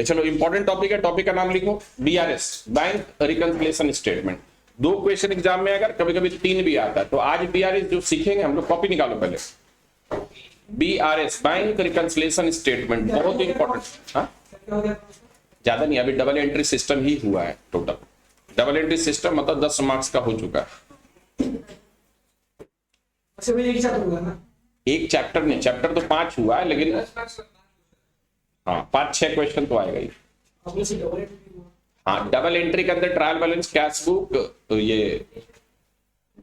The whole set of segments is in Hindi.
चलो इंपॉर्टेंट टॉपिक है, टॉपिक का नाम लिखो BRS, bank reconciliation statement. 2 question exam में, अगर कभी कभी 3 भी आता है, तो आज बीआरएस जो सीखेंगे हम लोग, कॉपी निकालो पहले। बीआरएस बैंक रिकंसिलिएशन स्टेटमेंट बहुत इंपॉर्टेंट। हाँ ज्यादा नहीं, अभी डबल एंट्री सिस्टम ही हुआ है टोटल। डबल एंट्री सिस्टम मतलब 10 मार्क्स का हो चुका है। एक चैप्टर नहीं, चैप्टर तो 5 हुआ है, लेकिन हाँ 5-6 क्वेश्चन तो आएगा ही। हाँ डबल एंट्री के अंदर ट्रायल बैलेंस, कैश बुक, ये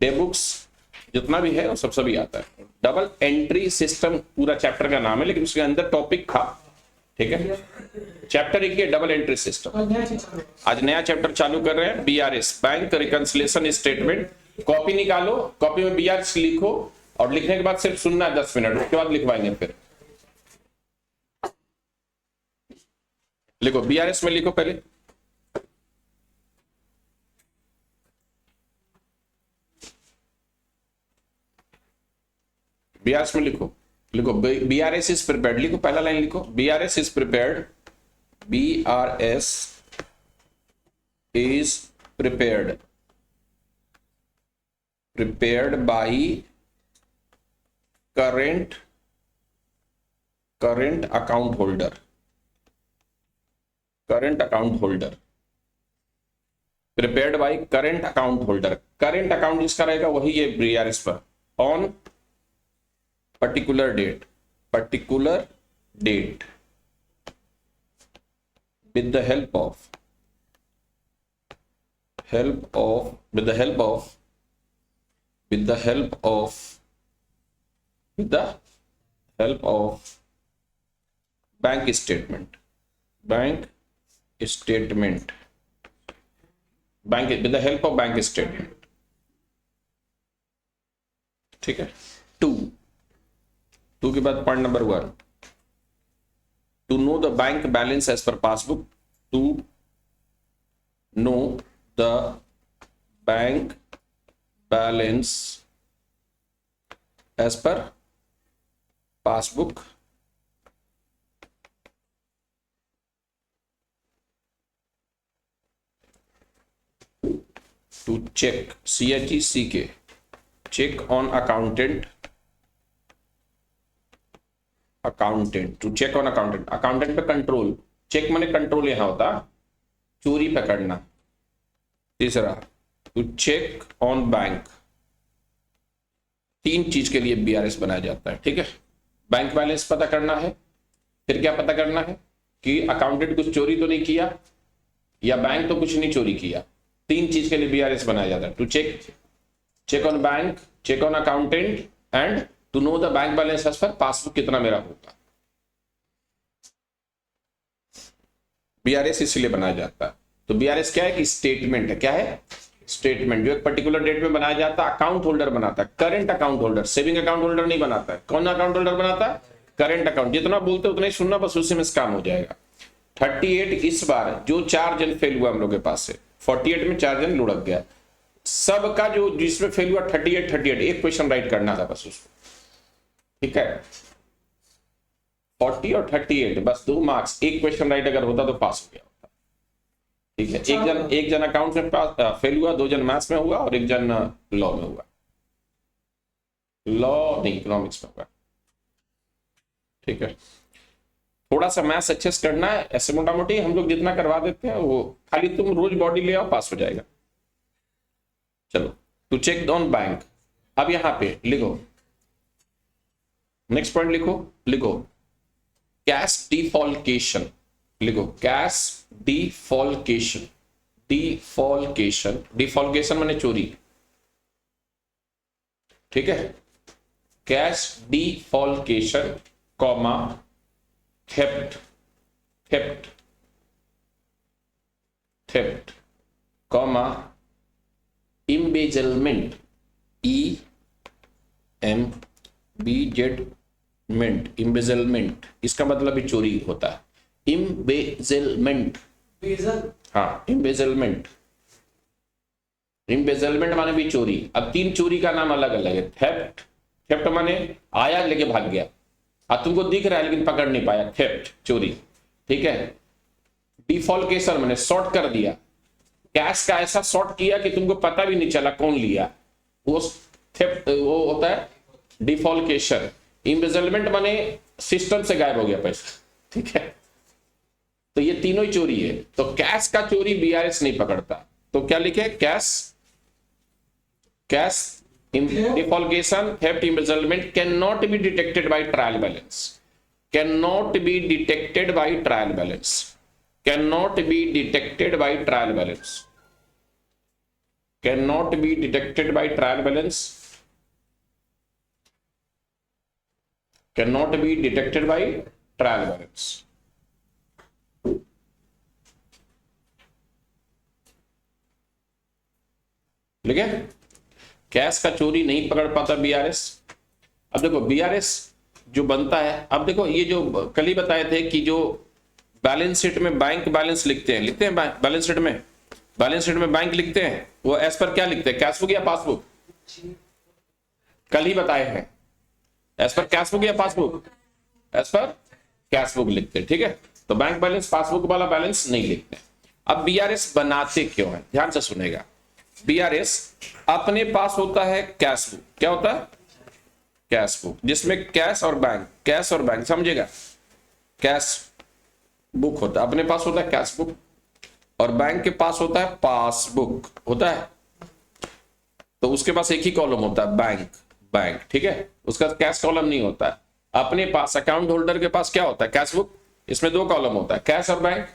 डे बुक्स जितना भी है वो सब सभी आता है। डबल एंट्री सिस्टम पूरा चैप्टर का नाम है, लेकिन उसके अंदर टॉपिक था, ठीक है। चैप्टर एक है डबल एंट्री सिस्टम। आज नया चैप्टर चालू कर रहे हैं, BRS bank reconciliation statement. Copy निकालो, कॉपी में बीआरएस लिखो, और लिखने के बाद सिर्फ सुनना है 10 मिनट, उसके बाद लिखवाएंगे। फिर लिखो बीआरएस में, लिखो पहले बीआरएस में लिखो बीआरएस इज प्रिपेयर्ड, लिखो पहला लाइन लिखो, BRS is prepared, BRS is prepared by current account holder, prepared by current account holder. Current account जिसका रहेगा वही ये बीआरएस पर, on particular date with the help of bank statement, with the help of bank statement, ठीक है। 2 के बाद point number 1, to know the bank balance as per passbook, to know the bank balance as per passbook, to check CHECK, check on accountant पे कंट्रोल, चेक माने कंट्रोल यहां होता, चोरी पकड़ना। तीसरा टू चेक ऑन बैंक, 3 चीज के लिए बीआरएस बनाया जाता है, ठीक है। बैंक बैलेंस पता करना है, फिर क्या पता करना है कि अकाउंटेंट कुछ चोरी तो नहीं किया, या बैंक तो कुछ नहीं चोरी किया। 3 चीज के लिए बीआरएस बनाया जाता है, to check on bank, check on accountant, and to know the bank balance as per passbook कितना मेरा होगा। बीआरएस इसलिए बनाया जाता है। तो बीआरएस क्या है कि स्टेटमेंट है, क्या है स्टेटमेंट, जो एक पर्टिकुलर डेट में बनाया जाता है। अकाउंट होल्डर बनाता है, current account holder, saving account holder नहीं बनाता है। कौन अकाउंट होल्डर बनाता है? Current account. जितना बोलते उतना ही सुनना, बस उसी में काम हो जाएगा। 38 इस बार जो 4 जन फेल हुआ हम लोग के पास से, 48 में 4 जन लुढ़क गया। सबका जो जिसमें फेल हुआ 38 एक क्वेश्चन राइट करना था बस उसको, ठीक है। 40 और 38 बस 2 मार्क्स, एक क्वेश्चन राइट अगर होता तो पास हो गया होता, ठीक है। एक जन अकाउंट में फेल हुआ, 2 जन मैथ्स में हुआ और 1 जन लॉ में हुआ, लॉ नहीं इकोनॉमिक्स में हुआ, ठीक है। थोड़ा सा मैथ्स अच्छे से करना है, ऐसे मोटा मोटी हम लोग जितना करवा देते हैं वो, खाली तुम रोज बॉडी ले आओ, पास हो जाएगा। चलो, टू चेक ऑन बैंक। अब यहां पे लिखो, नेक्स्ट पॉइंट लिखो कैश डिफॉल्केशन, लिखो कैश डिफॉल्केशन माने चोरी, ठीक है। कैश डिफॉल्केशन कॉमा थेफ्ट कॉमा इम्बेजलमेंट, इम्बेजलमेंट इसका मतलब भी चोरी होता है। इम्बेजलमेंट, हाँ इम्बेजलमेंट माने भी चोरी। अब 3 चोरी का नाम अलग अलग है। थेफ्ट माने आया लेके भाग गया, अब तुमको दिख रहा है लेकिन पकड़ नहीं पाया, थेफ्ट चोरी, ठीक है। डिफॉल्केशन मैंने शॉर्ट कर दिया, कैश का ऐसा शॉर्ट किया कि तुमको पता भी नहीं चला कौन लिया, वो थेफ्ट, वो होता है डिफॉल्केशन। इम्बेजलमेंट माने सिस्टम से गायब हो गया पैसा, ठीक है। तो ये तीनों ही चोरी है। तो कैश का चोरी बीआरएस नहीं पकड़ता, तो क्या लिखे, cash defalcation, theft, embezzlement cannot be detected by trial balance, cannot be detected by trial balance, cannot be detected by trial balance, cannot be detected by trial balance, cannot be detected by trial balance। ठीक है, कैश का चोरी नहीं पकड़ पाता बीआरएस। अब देखो बीआरएस जो बनता है, अब देखो ये जो कल ही बताए थे कि जो बैलेंस शीट में बैंक बैलेंस लिखते हैं बैलेंस शीट में बैंक लिखते हैं, वो एज पर क्या लिखते हैं, कैश बुक या पासबुक? कल ही बताए हैं, एज पर कैश बुक या passbook? As per cash book लिखते हैं, ठीक है। तो बैंक बैलेंस पासबुक वाला बैलेंस नहीं लिखते। अब बीआरएस बनाते क्यों है, ध्यान से सुनेगा। बीआरएस अपने पास होता है कैश बुक, क्या होता है, कैश बुक, जिसमें कैश और बैंक समझेगा, कैश बुक होता है, अपने पास होता है कैश बुक, और बैंक के पास होता है पासबुक होता है। तो उसके पास एक ही कॉलम होता है, बैंक, ठीक है, उसका कैश कॉलम नहीं होता है। अपने पास अकाउंट होल्डर के पास क्या होता है, कैश बुक, इसमें दो कॉलम होता है, कैश और बैंक।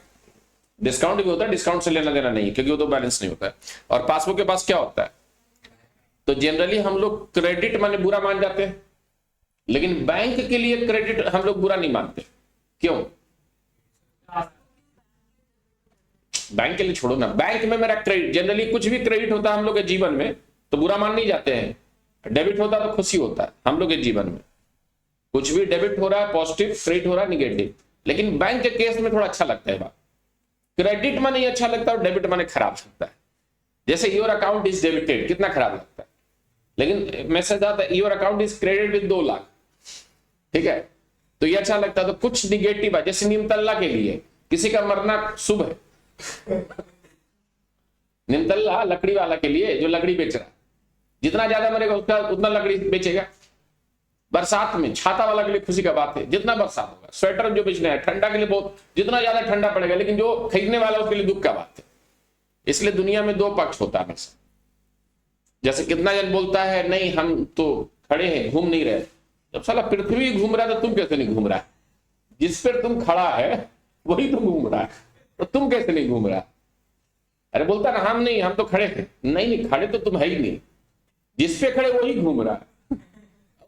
डिस्काउंट भी होता है, डिस्काउंट से लेना देना नहीं है क्योंकि वो तो बैलेंस नहीं होता है। और पासबुक के पास क्या होता है, तो जनरली हम लोग क्रेडिट माने बुरा मान जाते हैं, लेकिन बैंक के लिए क्रेडिट हम लोग बुरा नहीं मानते। क्यों? बैंक के लिए छोड़ो ना, बैंक में मेरा क्रेडिट, जनरली कुछ भी क्रेडिट होता है हम लोग के जीवन में तो बुरा मान नहीं जाते हैं, डेबिट होता है तो खुशी होता है हम लोग के जीवन में। कुछ भी डेबिट हो रहा है पॉजिटिव, क्रेडिट हो रहा है निगेटिव, लेकिन बैंक के केस में थोड़ा अच्छा लगता है बात। क्रेडिट में नहीं अच्छा लगता और डेबिट में खराब लगता है। जैसे योर अकाउंट इज डेबिटेड, कितना खराब लगता है, लेकिन मैसेज आता है your account is credit with 2 lakh, ठीक है, तो ये अच्छा लगता है। तो कुछ निगेटिव है, जैसे निमतल्ला के लिए किसी का मरना शुभ है निमतल्ला लकड़ी वाला के लिए जो लकड़ी बेच रहा है, जितना ज्यादा मरेगा उसका उतना लकड़ी बेचेगा। बरसात में छाता वाला के लिए खुशी का बात है, जितना बरसात होगा, स्वेटर जो बेचने है ठंडा के लिए बहुत, जितना ज्यादा ठंडा पड़ेगा, लेकिन जो खरीदने वाला उसके लिए दुख का बात है। इसलिए दुनिया में 2 पक्ष होता है हमेशा। जैसे कितना जन बोलता है नहीं हम तो खड़े हैं घूम नहीं रहे, जब साला पृथ्वी घूम रहा है तो तुम कैसे नहीं घूम रहा है? जिस पर तुम खड़ा है वही तो घूम रहा है, तो तुम कैसे नहीं घूम रहा? अरे बोलता ना हम नहीं, हम तो खड़े थे, नहीं खड़े तो तुम है ही नहीं, जिस पे खड़े वही घूम रहा है।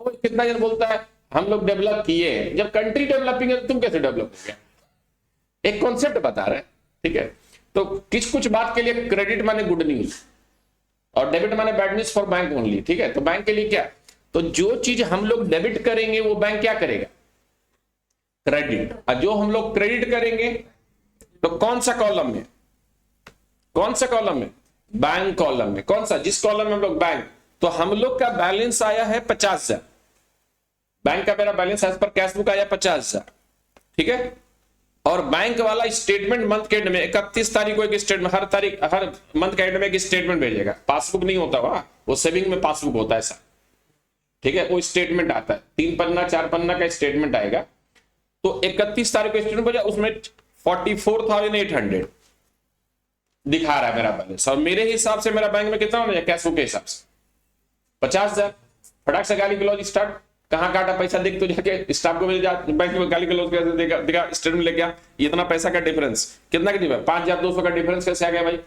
कितना जन बोलता है हम लोग डेवलप किए हैं, जब कंट्री डेवलपिंग है तो तुम कैसे डेवलप हो गया? एक कॉन्सेप्ट बता रहे हैं, ठीक है। तो कुछ बात के लिए क्रेडिट माने गुड न्यूज और डेबिट माने bad news for bank only, ठीक है। तो बैंक के लिए क्या, तो जो चीज हम लोग डेबिट करेंगे वो बैंक क्या करेगा, क्रेडिट, और जो हम लोग क्रेडिट करेंगे तो कौन सा कॉलम में, बैंक कॉलम में। कौन सा, जिस कॉलम में हम लोग बैंक, तो हम लोग का बैलेंस आया है 50,000, बैंक का मेरा balance as per cash book आया 50,000, ठीक है। और बैंक वाला स्टेटमेंट मंथ के एंड में 31 तारीख को एक स्टेटमेंट, हर मंथ के एंड में एक स्टेटमेंट भेजेगा। पासबुक नहीं होता वहां, वो सेविंग में पासबुक होता है ऐसा, ठीक है। वो स्टेटमेंट आता है 3 पन्ना 4 पन्ना का स्टेटमेंट आएगा। तो 31 तारीख को स्टेटमेंट भेजा, उसमें 44,800 दिखा रहा है मेरा बैलेंस, और मेरे हिसाब से मेरा बैंक में कितना होना चाहिए कैश बुक के हिसाब से 50,000। फटाक से गाली गलौज स्टार्ट, कहां काटा पैसा देख, तो जाके स्टाफ को जा, बैंक में गाली गलौज देगा, स्टेटमेंट लेके आ, इतना पैसा का डिफरेंस, कितना का डिफरेंस, 5,200 का डिफरेंस कैसे आ गया भाई?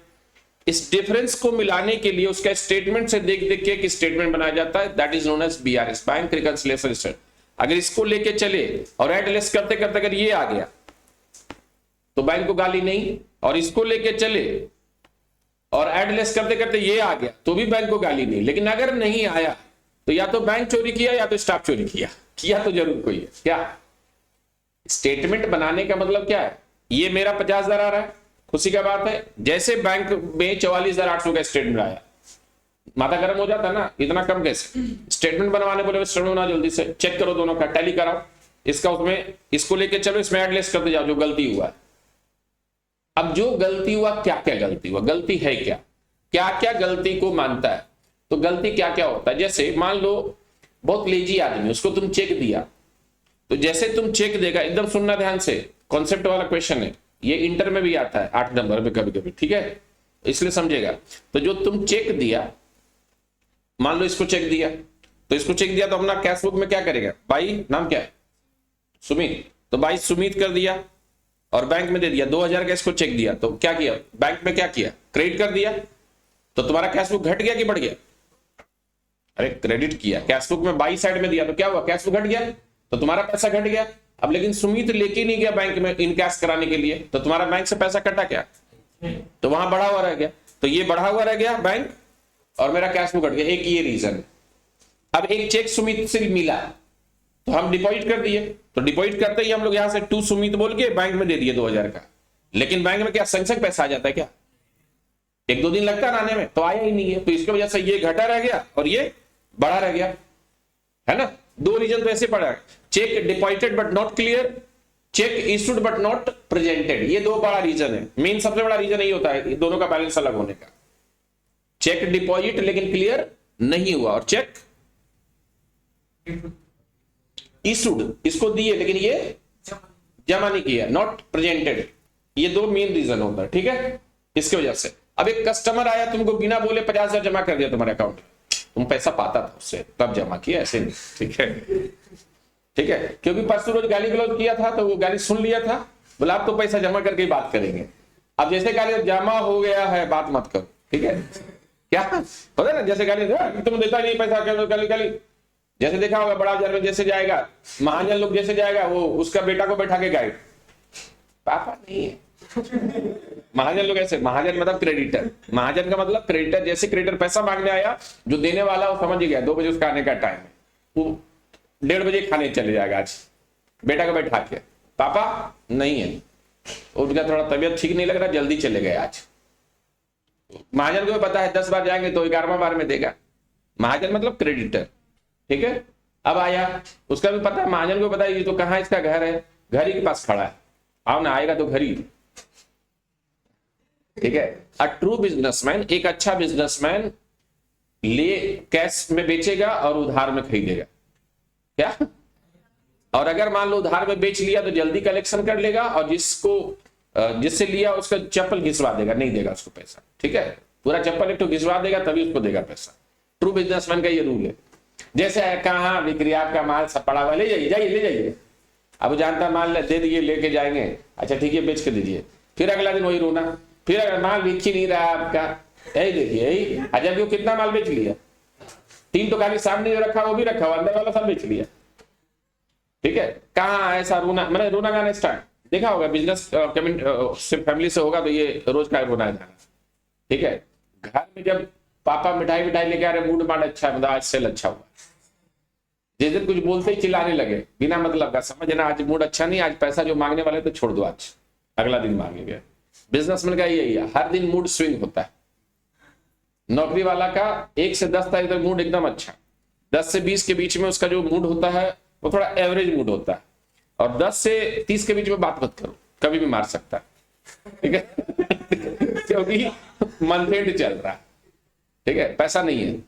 इस डिफरेंस को मिलाने के लिए उसका स्टेटमेंट से देख देख के एक स्टेटमेंट बनाया जाता है, that is known as BRS, bank reconciliation statement. अगर इसको लेके चले और ऐड लेस करते करते अगर ये आ गया तो बैंक को गाली नहीं, और इसको लेके चले और ऐड लेस करते करते ये आ गया तो भी बैंक को गाली नहीं। लेकिन अगर नहीं आया तो या तो बैंक चोरी किया या तो स्टाफ चोरी किया तो जरूर कोई है। क्या स्टेटमेंट बनाने का मतलब क्या है, ये मेरा 50,000 आ रहा है, खुशी का बात है। जैसे बैंक में 44,800 का स्टेटमेंट आया, माथा गर्म हो जाता ना, इतना कम कैसे? स्टेटमेंट बनवाने बोले स्टेटमेंट बना, जल्दी से चेक करो, दोनों का टैली कराओ, इसका उसमें, इसको लेके चलो, इसमें ऐड लेस करते जाओ जो गलती हुआ है। जो गलती हुआ, क्या क्या गलती हुआ, गलती है क्या, क्या क्या गलती को मानता है। तो गलती क्या क्या होता है, जैसे मान लो बहुत लेजी आदमी, उसको तुम चेक दिया, तो जैसे तुम चेक देगा, एकदम सुनना ध्यान से, कॉन्सेप्ट वाला क्वेश्चन है ये, इंटर में भी आता है 8 नंबर में कभी कभी, ठीक है, इसलिए समझेगा। तो जो तुम चेक दिया, मान लो इसको चेक दिया, तो इसको चेक दिया तो अपना कैश बुक में क्या करेगा, भाई नाम क्या है, सुमित, तो भाई सुमित कर दिया और बैंक में दे दिया 2000 का, इसको चेक दिया तो क्या किया, बैंक में क्या किया, क्रेडिट कर दिया, तो तुम्हारा कैश बुक घट गया कि बढ़ गया, अरे क्रेडिट किया, कैश बुक में बाई साइड में दिया तो क्या हुआ, कैश बुक घट गया, तो तुम्हारा पैसा घट गया। अब लेकिन सुमित लेके नहीं गया बैंक में इन कैश कराने के लिए, तो तुम्हारा बैंक से पैसा कटा क्या, तो वहां बढ़ा हुआ रह गया, तो ये बढ़ा हुआ रह गया बैंक और मेरा कैश बुक घट गया, एक ये रीजन। अब एक चेक सुमित से मिला तो हम डिपॉजिट कर दिए, तो डिपॉजिट करते ही हम लोग यहां से टू सुमित बोल के बैंक में दे दिए 2000 का, लेकिन बैंक में क्या संग पैसा आ जाता है क्या, 1-2 दिन लगता है आने में, तो आया ही नहीं है, तो इसकी वजह से ये घटा रह गया और ये बढ़ा रह गया, है ना। 2 रीजन तो ऐसे पड़ा है, check deposited but not clear, check issued but not presented, ये 2 बड़ा रीजन है। मेन सबसे बड़ा रीजन यही होता है दोनों का बैलेंस अलग होने का, चेक डिपॉजिट लेकिन क्लियर नहीं हुआ, और चेक इशूड, इसको दिए लेकिन ये जमा नहीं किया, नॉट प्रेजेंटेड, ये 2 मेन रीजन होता है, ठीक है, इसकी वजह से। अब एक कस्टमर आया, तुमको बिना बोले 50,000 जमा कर दिया तुम्हारे अकाउंट में, तुम पैसा पाता था उससे तब जमा किया, ऐसे नहीं, ठीक है, ठीक है, क्योंकि परसों रोज गाली गलौज किया था तो वो गाली सुन लिया था, बोला आप तो पैसा जमा करके ही बात करेंगे। अब जैसे गाली जमा हो गया है, बात मत करो, ठीक है, क्या होता है ना, जैसे गाली तुम देता नहीं पैसा, गाली गाली, जैसे देखा होगा बड़ा बाजार में जैसे जाएगा महाजन लोग, जैसे जाएगा वो उसका बेटा को बैठा के गाइड, पापा नहीं है महाजन लोग ऐसे, महाजन मतलब क्रेडिटर, महाजन का मतलब क्रेडिटर, जैसे क्रेडिटर पैसा मांगने आया, जो देने वाला वो समझ गया 2 बजे उसका आने का टाइम है, वो 1:30 बजे खाने चले जाएगा, आज बेटा को बैठा के, पापा नहीं है, उनका थोड़ा तबियत ठीक नहीं लग रहा, जल्दी चले गए आज। महाजन को पता है 10 बार जाएंगे तो 11वां बार में देगा, महाजन मतलब क्रेडिटर, ठीक है। अब आया, उसका भी पता है, महाजन को पता है ये तो कहाँ इसका घर है, घर ही के पास खड़ा है, आओ ना, आएगा तो घर ही, ठीक है। अ ट्रू बिजनेसमैन, एक अच्छा बिजनेसमैन ले कैश में बेचेगा और उधार में खरीदेगा, क्या, और अगर मान लो उधार में बेच लिया तो जल्दी कलेक्शन कर लेगा, और जिससे लिया उसका चप्पल घिसवा देगा, नहीं देगा उसको पैसा, ठीक है, पूरा चप्पल एक तो घिसवा देगा तभी उसको देगा पैसा। ट्रू बिजनेसमैन का ये रूल है। जैसे है कहाँ बिक्री, आपका माल सब पड़ा हुआ, ले जाइए जाइए ले जाइए, अब जानता माल दे दीजिए, लेके जाएंगे, अच्छा ठीक है बेच के दीजिए, फिर अगला दिन वही रोना, फिर अगर माल बिक ही नहीं रहा आपका, यही देखिए यही, जब वो कितना माल बेच लिया, 3 तो खाली सामने जो रखा वो भी रखा हुआ, अंदर वाला सब बेच लिया, ठीक है। कहाँ ऐसा रोना, मैंने रोना गाना स्टार्ट देखा होगा, बिजनेस फैमिली से होगा तो ये रोज का रोना गाना, ठीक है। घर में जब पापा मिठाई लेके आ रहे, मूड मांड अच्छा है, मतलब आज सेल अच्छा हुआ, जिस दिन कुछ बोलते ही चिल्लाने लगे बिना मतलब का, समझना आज मूड अच्छा नहीं, आज पैसा जो मांगने वाले तो छोड़ दो, आज अगला दिन मांगेंगे। बिजनेसमैन का यही है, हर दिन मूड स्विंग होता है। नौकरी वाला का 1 से 10 तारीख तक मूड एकदम अच्छा, 10 से 20 के बीच में उसका जो मूड होता है वो थोड़ा एवरेज मूड होता है, और 10 से 30 के बीच में बात मत करो, कभी भी मार सकता है, ठीक है क्योंकि मंथ एंड चल रहा है, ठीक है, पैसा नहीं है।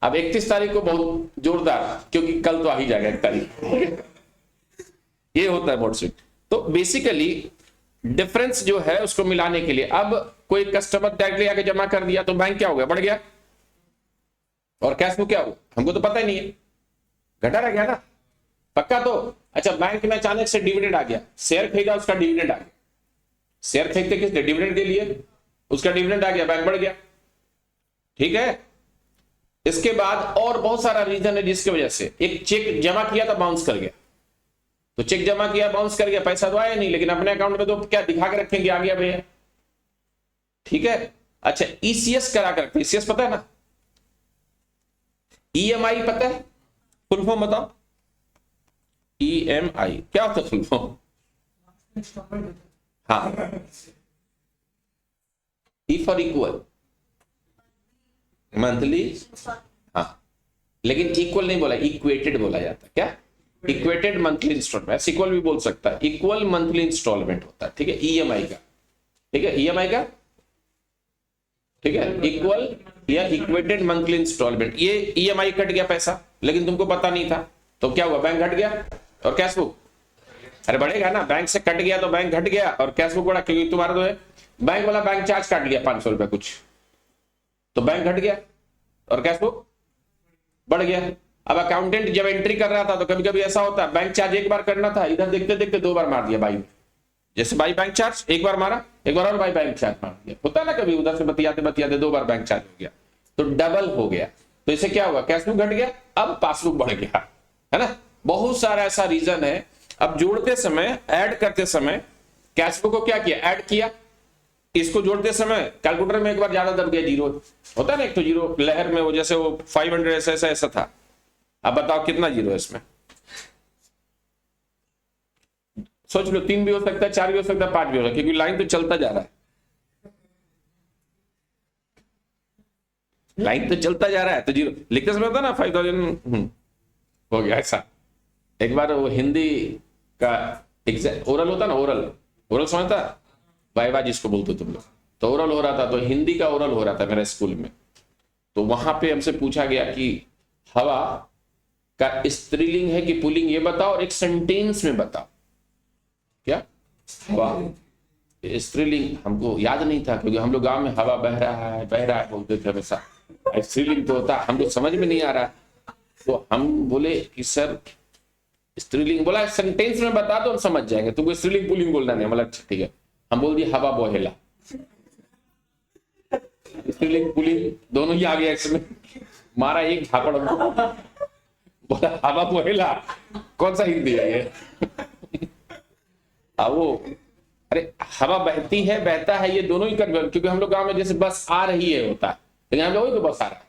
अब 31 तारीख को बहुत जोरदार, क्योंकि कल तो आ ही जाएगा 1 तारीख, ये होता है मूड स्विंग। तो बेसिकली डिफरेंस जो है उसको मिलाने के लिए, अब कोई कस्टमर डायरेक्टली आके जमा कर दिया तो बैंक क्या हो गया, बढ़ गया, और कैश फ्लो क्या हुआ हमको तो पता ही नहीं है, घटा रह गया ना, पक्का तो। अच्छा बैंक में अचानक से डिविडेंड आ गया, शेयर खरीदा उसका डिविडेंड आ गया, शेयर खरीदते किस लिए, डिविडेंड के लिए, उसका डिविडेंड आ गया, बैंक बढ़ गया, ठीक है। इसके बाद और बहुत सारा रीजन है जिसकी वजह से, एक चेक जमा किया था बाउंस कर गया, तो चेक जमा किया बाउंस कर गया, पैसा तो आया नहीं, लेकिन अपने अकाउंट में तो क्या दिखा के रखेंगे आ गया भैया, ठीक है। अच्छा ईसीएस करा कर रखते, ईसीएस पता है ना, ईएमआई पता है, फुल फॉर्म बताओ, ईएमआई क्या होता है फुल फॉर्म, हाँ, ई फॉर इक्वल, मंथली, हाँ, लेकिन इक्वल नहीं बोला, इक्वेटेड बोला जाता है, क्या, इक्वेटेड मंथली इंस्टॉलमेंट, इक्वल भी बोल सकता है, इक्वल मंथली इंस्टॉलमेंट होता है, ठीक है, ईएमआई का, ठीक है, ईएमआई का, ठीक है, इक्वल या इक्वेटेड मंथली इंस्टॉलमेंट। ये ईएमआई कट गया पैसा, लेकिन तुमको पता नहीं था, तो क्या हुआ, बैंक घट गया और कैश बुक अरे बढ़ेगा ना, बैंक से कट गया तो बैंक घट गया और कैश बुक बढ़ा, क्योंकि तुम्हारा जो है बैंक वाला बैंक चार्ज काट लिया 500 रुपए कुछ, तो बैंक घट गया और कैश बुक बढ़ गया। अब अकाउंटेंट जब एंट्री कर रहा था तो कभी कभी ऐसा होता है, बैंक चार्ज एक बार करना था, इधर देखते देखते 2 बार मार दिया बाई में, जैसे बाई बैंक चार्ज एक बार मारा, एक बार और बाई बैंक चार्ज मार दिया, होता है ना कभी, उधर से बतियाते बतियाते 2 बार बैंक चार्ज हो गया, तो डबल हो गया। तो इससे क्या हुआ, कैश बुक घट गया, अब पासबुक बढ़ गया, है ना। बहुत सारा ऐसा रीजन है। अब जोड़ते समय, ऐड करते समय कैश बुक को क्या किया, ऐड किया, इसको जोड़ते समय कैलकुलेटर में एक बार ज्यादा दब गया, जीरो होता है ना, एक तो जीरो लहर में वो जैसे वो 500 ऐसा ऐसा था। अब बताओ कितना जीरो है इसमें, सोच लो, 3 भी हो सकता है, 4 भी हो सकता है, 5 भी हो सकता है, क्योंकि लाइन तो चलता जा रहा है, लाइन तो चलता जा रहा है, तो जीरो लिखते समय होता ना 5000 हो गया ऐसा। एक बार वो हिंदी का ओरल होता ना, ओरल समझता, वाइवा जिसको बोलते तुम लोग, तो ओरल हो रहा था, तो हिंदी का ओरल हो रहा था मेरे स्कूल में, तो वहां पे हमसे पूछा गया कि हवा का स्त्रीलिंग है कि पुल्लिंग, ये बताओ और एक सेंटेंस में बताओ। क्या हवा स्त्रीलिंग, हमको याद नहीं था, क्योंकि हम लोग गांव में हवा बह रहा है बोलते थे हमेशा, स्त्रीलिंग तो होता हमको समझ में नहीं आ रहा, तो हम बोले कि सर स्त्रीलिंग, बोला सेंटेंस में बता दो हम समझ जाएंगे, तुमको स्त्रीलिंग पुल्लिंग बोलना नहीं, मतलब ठीक है, हम बोल दिए हवा बोहेला, स्त्रीलिंग पुल्लिंग दोनों ही आ गया इसमें, मारा एक झापड़, बोला हवा बोहेला, कौन सा हिंदी है ये वो अरे हवा बहती है बहता है, ये दोनों ही कन्वर्ट, क्योंकि हम लोग गांव में जैसे बस आ रही है होता है, लेकिन हम लोग तो बस आ रहा है,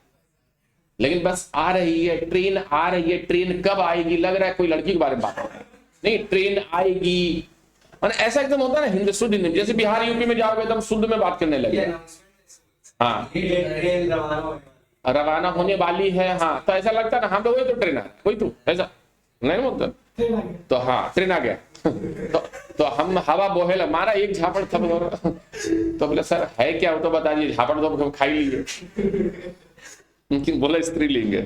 लेकिन बस आ रही है, ट्रेन आ रही है, ट्रेन कब आएगी, लग रहा है कोई लड़की के बारे में बात हो रहा है, नहीं ट्रेन आएगी, और ऐसा एकदम होता है ना हिंदी, शुद्ध हिंदी, जैसे बिहार यूपी में जाओगे एकदम शुद्ध में बात करने लगे, हाँ रवाना होने वाली है, हाँ, तो ऐसा लगता है ना हम लोग तो ट्रेन आ रहा है, कोई तो ऐसा नहीं बोलता, तो हाँ ट्रेन आ गया तो हम हवा बोहेला, मारा एक झापड़ थप, तो बोले सर है क्या, वो तो बता दीजिए, झापड़ तो हम खा ही लिए, लेकिन बोला स्त्रीलिंग है।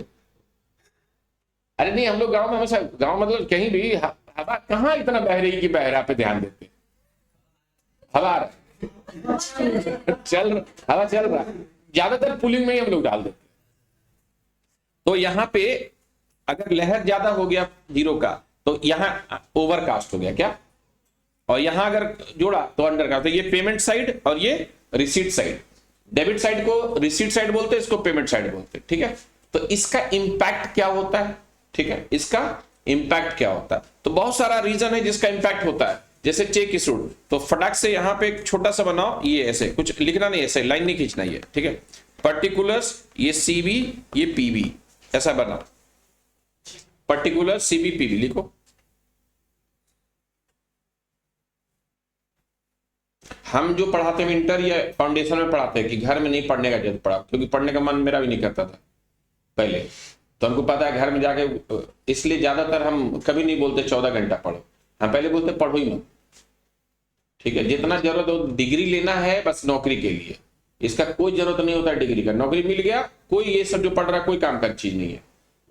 अरे नहीं, हम लोग गांव में हमेशा, गांव मतलब कहीं भी हवा कहाँ इतना बह रही कि बह रहा पे ध्यान देते, हवा चल रहा, ज्यादातर पुलिंग में ही हम लोग डाल देते। तो यहाँ पे अगर लहर ज्यादा हो गया जीरो का, तो यहाँ ओवरकास्ट हो गया क्या, और यहां अगर जोड़ा तो अंडरकास्ट, तो ये पेमेंट साइड और ये रिसीट साइड, डेबिट साइड को रिसीट साइड बोलते हैं, इसको पेमेंट साइड बोलते हैं, ठीक है। तो इसका इंपैक्ट क्या होता है, ठीक है, इसका इंपैक्ट क्या होता है, तो बहुत सारा रीजन है जिसका इंपैक्ट होता है, जैसे चेक इशूड, तो फटाक से यहां पे एक छोटा सा बनाओ, ये ऐसे कुछ लिखना नहीं, ऐसे लाइन नहीं खींचना, ये ठीक है, पर्टिकुलर्स, ये सीबी ये पीबी, ऐसा बनाओ, पर्टिकुलर सीबी पीबी लिखो। हम जो पढ़ाते हैं इंटर या फाउंडेशन में पढ़ाते हैं कि घर में नहीं पढ़ने का जरूरत पड़ा, क्योंकि पढ़ने का मन मेरा भी नहीं करता था पहले, तो हमको पता है घर में जाके, इसलिए ज्यादातर हम कभी नहीं बोलते 14 घंटा पढ़ो, हम पहले बोलते पढ़ो ही मत, ठीक है, जितना जरूरत हो, डिग्री लेना है बस नौकरी के लिए, इसका कोई जरूरत नहीं होता डिग्री का, नौकरी मिल गया, कोई ये सब जो पढ़ रहा कोई काम का चीज नहीं है,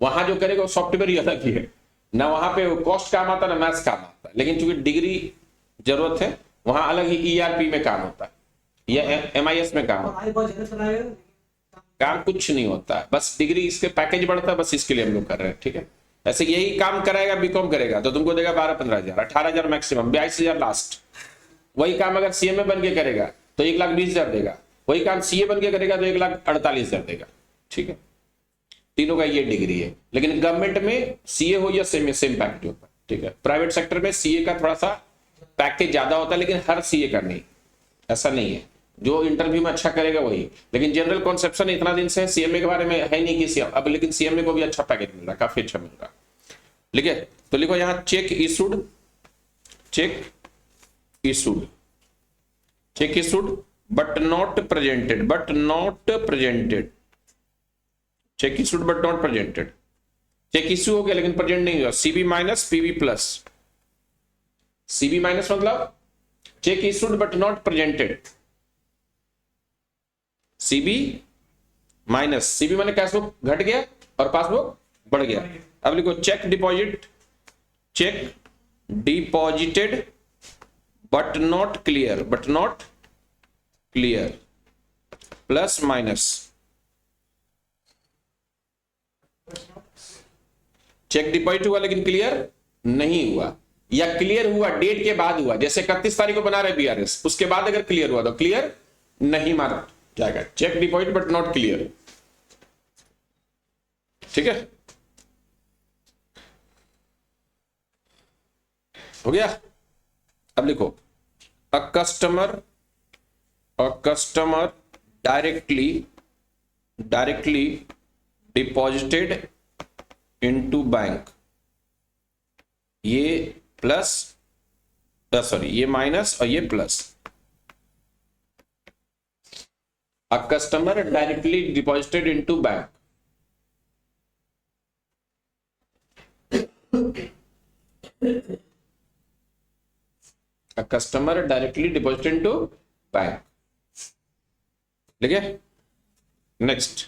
वहां जो करेगा वो सॉफ्टवेयर ही अलग ही है ना, वहां पे कॉस्ट काम आता ना मैथ्स काम आता है, लेकिन चूंकि डिग्री जरूरत है, वहां अलग ही ईआरपी में काम होता है या एमआईएस में काम होता है, काम कुछ नहीं होता है, बस डिग्री इसके पैकेज बढ़ता है, बस इसके लिए हम लोग कर रहे हैं, ठीक है। ऐसे यही काम कराएगा बीकॉम करेगा तो तुमको देगा 12-15 हजार, 18 हजार मैक्सिमम, 22 हजार लास्ट। वही काम अगर सीएमए बन के करेगा तो 1,20,000 देगा, वही काम सीए बन के करेगा तो 1,48,000 देगा, ठीक है। तीनों का ये डिग्री है, लेकिन गवर्नमेंट में सीए हो या सेम पैकेज होता है, ठीक है। प्राइवेट सेक्टर में सीए का थोड़ा सा पैकेज ज्यादा होता है, लेकिन हर सीए का नहीं, ऐसा नहीं है, जो इंटरव्यू में अच्छा करेगा वही, लेकिन जनरल कॉन्सेप्शन इतना दिन से सीएमए के बारे में है नहीं कि सीएम, अब लेकिन सीएमए को भी अच्छा पैकेज मिल रहा, काफी अच्छा मिल रहा, ठीक है। तो लिखो यहां cheque issued, cheque issued, cheque issued but not presented, but not presented, cheque issued but not presented, cheque issue हो गया लेकिन प्रेजेंट नहीं हुआ, CB minus PB plus, CB minus मतलब cheque issued but not presented, CB minus CB माने कैश बुक घट गया और पासबुक बढ़ गया। अब लिखो cheque deposit, cheque deposited but not clear, but not clear plus minus, cheque deposit हुआ लेकिन क्लियर नहीं हुआ, या क्लियर हुआ डेट के बाद हुआ, जैसे 31 तारीख को बना रहे बीआरएस, उसके बाद अगर क्लियर हुआ तो क्लियर नहीं माना जाएगा। Cheque deposit but not clear, ठीक है, हो गया। अब लिखो a customer directly deposited into bank, ये प्लस सॉरी ये माइनस और ये plus. A customer directly deposited into bank, a customer directly deposited into bank, ठीक है। नेक्स्ट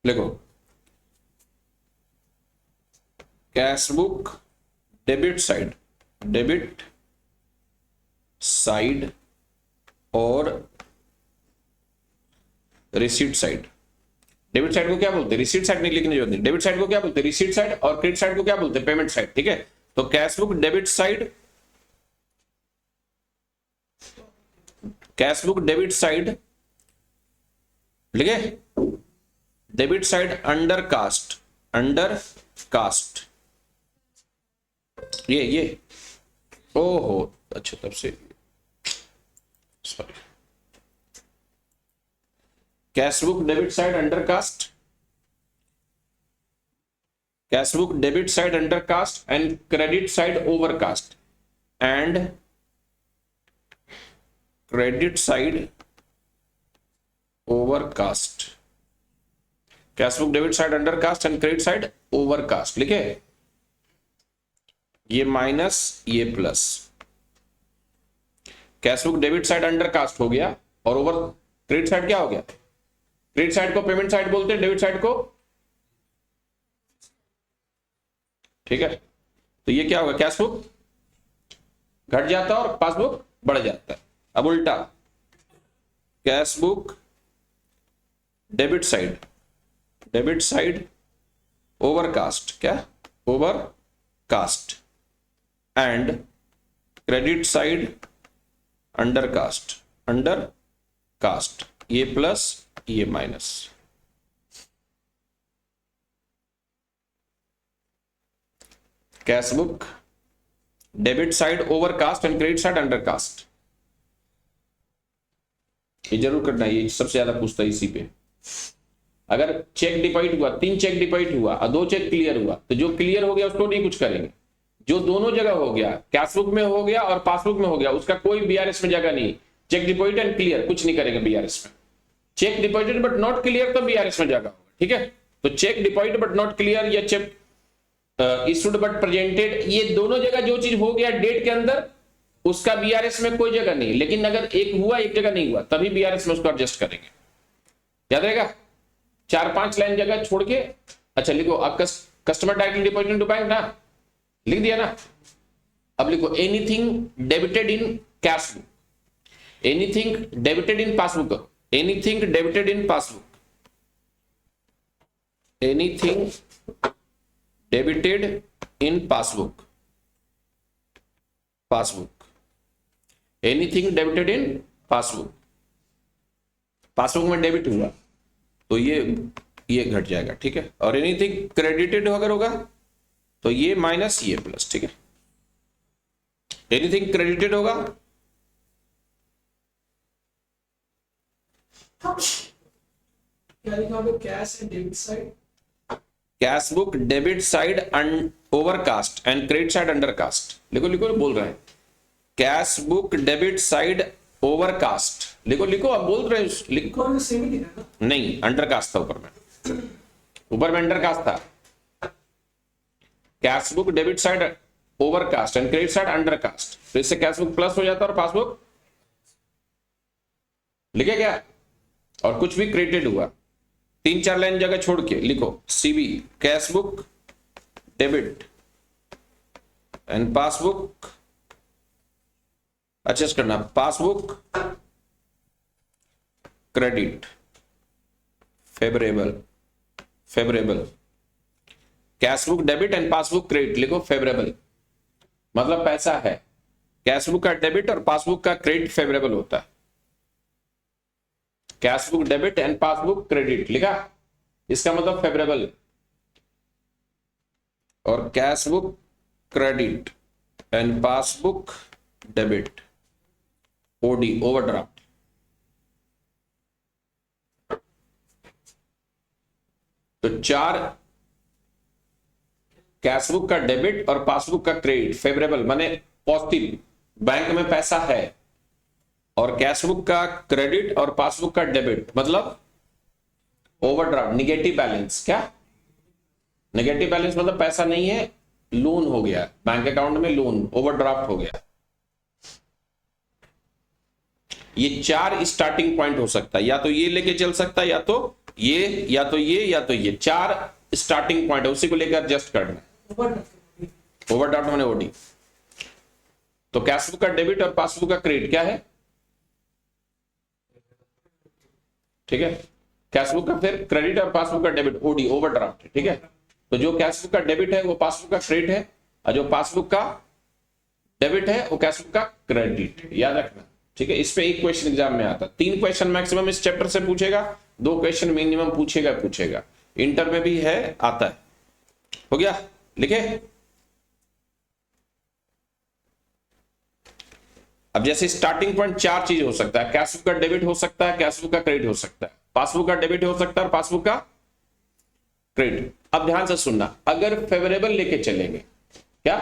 लिखो कैश बुक डेबिट साइड और रिसीट साइड। डेबिट साइड को क्या बोलते हैं, रिसीट साइड नहीं लिखने की जरूरत नहीं। डेबिट साइड को क्या बोलते हैं, रिसीट साइड, और क्रेडिट साइड को क्या बोलते हैं, पेमेंट साइड, ठीक है। तो cash book debit side, cash book debit side लिखे, डेबिट साइड अंडर कास्ट, ये ओहो अच्छा तब से sorry, cash book debit side under cast, cash book debit side under cast and credit side over cast, and credit side over cast, cash book debit side under cast and credit side over cast लिखे, ये माइनस ये plus. Cash book debit side under cast हो गया और ओवर क्रेडिट साइड क्या हो गया, क्रेडिट साइड को पेमेंट साइड बोलते हैं, डेबिट साइड को, ठीक है। तो ये क्या होगा, कैश बुक घट जाता है और पासबुक बढ़ जाता है। अब उल्टा cash book debit side overcast, क्या overcast, and credit side undercast, ये प्लस ये minus. Cash book debit side overcast and credit side undercast, ये जरूर करना, ये सबसे ज्यादा पूछता है इसी पे। अगर चेक डिपॉजिट हुआ, 3 चेक डिपॉजिट हुआ और 2 चेक क्लियर हुआ, तो जो क्लियर हो गया उसको नहीं कुछ करेंगे, जो दोनों जगह हो गया, कैश बुक में हो गया और पासबुक में हो गया, उसका कोई बीआरएस में जगह नहीं। चेक डिपॉजिट एंड क्लियर कुछ नहीं करेंगे बीआरएस में, cheque deposit but not clear तो बीआरएस में जगह होगा, ठीक है। तो cheque deposit but not clear या चेक इशूड बट प्रेजेंटेड, ये दोनों जगह जो चीज हो गया डेट के अंदर, उसका बीआरएस में कोई जगह नहीं। लेकिन अगर एक हुआ एक जगह नहीं हुआ, तभी बीआरएस में उसको एडजस्ट करेंगे, याद रहेगा। 4-5 लाइन जगह छोड़ के, अच्छा लिखो customer directly deposit into bank ना, लिख दिया ना। अब लिखो anything debited in cash book, anything debited in passbook करो, anything debited in passbook, anything debited in passbook, anything debited in passbook, passbook में डेबिट हुआ तो ये घट जाएगा, ठीक है। और एनीथिंग क्रेडिटेड अगर होगा तो ये माइनस ये प्लस, ठीक है। एनीथिंग क्रेडिटेड होगा क्या लिखा होगा, cash and debit side, cash book debit side overcast and credit side undercast, लिखो बोल रहे हैं। Cash book debit side overcast, लिखो अब बोल रहे हैं, लिखो नहीं, अंडरकास्ट था ऊपर में अंडरकास्ट था। Cash book debit side overcast and credit side undercast, तो इससे कैश बुक प्लस हो जाता है और पासबुक लिखे क्या, और कुछ भी क्रेडिटेड हुआ 3-4 लाइन जगह छोड़ के लिखो CB cash book debit and passbook, अच्छे से करना, passbook credit favourable, favourable, cash book debit and passbook credit लिखो फेवरेबल, मतलब पैसा है, कैश बुक का डेबिट और पासबुक का क्रेडिट फेवरेबल होता है, cash book debit and passbook credit लिखा, इसका मतलब फेवरेबल, और cash book credit and passbook debit OD overdraft, तो 4 कैश बुक का डेबिट और पासबुक का क्रेडिट फेवरेबल माने पॉजिटिव, बैंक में पैसा है, और कैश बुक का क्रेडिट और पासबुक का डेबिट मतलब ओवरड्राफ्ट, निगेटिव बैलेंस, क्या नेगेटिव बैलेंस मतलब पैसा नहीं है, लोन हो गया बैंक अकाउंट में, लोन ओवरड्राफ्ट हो गया। ये 4 स्टार्टिंग पॉइंट हो सकता है, या तो ये लेके चल सकता है, या तो ये, या तो ये, या तो ये, 4 स्टार्टिंग पॉइंट है, उसी को लेकर एडजस्ट करना है। ओवरड्राफ्ट मैंने ओडी, तो कैश बुक का डेबिट और पासबुक का क्रेडिट क्या है, ठीक है, कैश बुक का फिर क्रेडिट और पासबुक का डेबिट ओडी ओवरड्राफ्ट, ठीक है, तो जो कैश बुक का डेबिट है वो पासबुक का क्रेडिट है, और जो पासबुक का डेबिट है वो कैश बुक का क्रेडिट, याद रखना, ठीक है। इस पे एक क्वेश्चन एग्जाम में आता, 3 क्वेश्चन मैक्सिमम इस चैप्टर से पूछेगा, 2 क्वेश्चन मिनिमम पूछेगा, इंटर में भी है, आता है, हो गया, लिखे। अब जैसे स्टार्टिंग पॉइंट 4 चीज हो सकता है, कैश बुक का डेबिट हो सकता है, कैश बुक का क्रेडिट हो सकता है, पासबुक का डेबिट हो सकता है और पासबुक का क्रेडिट। अब ध्यान से सुनना, अगर फेवरेबल लेके चलेंगे, क्या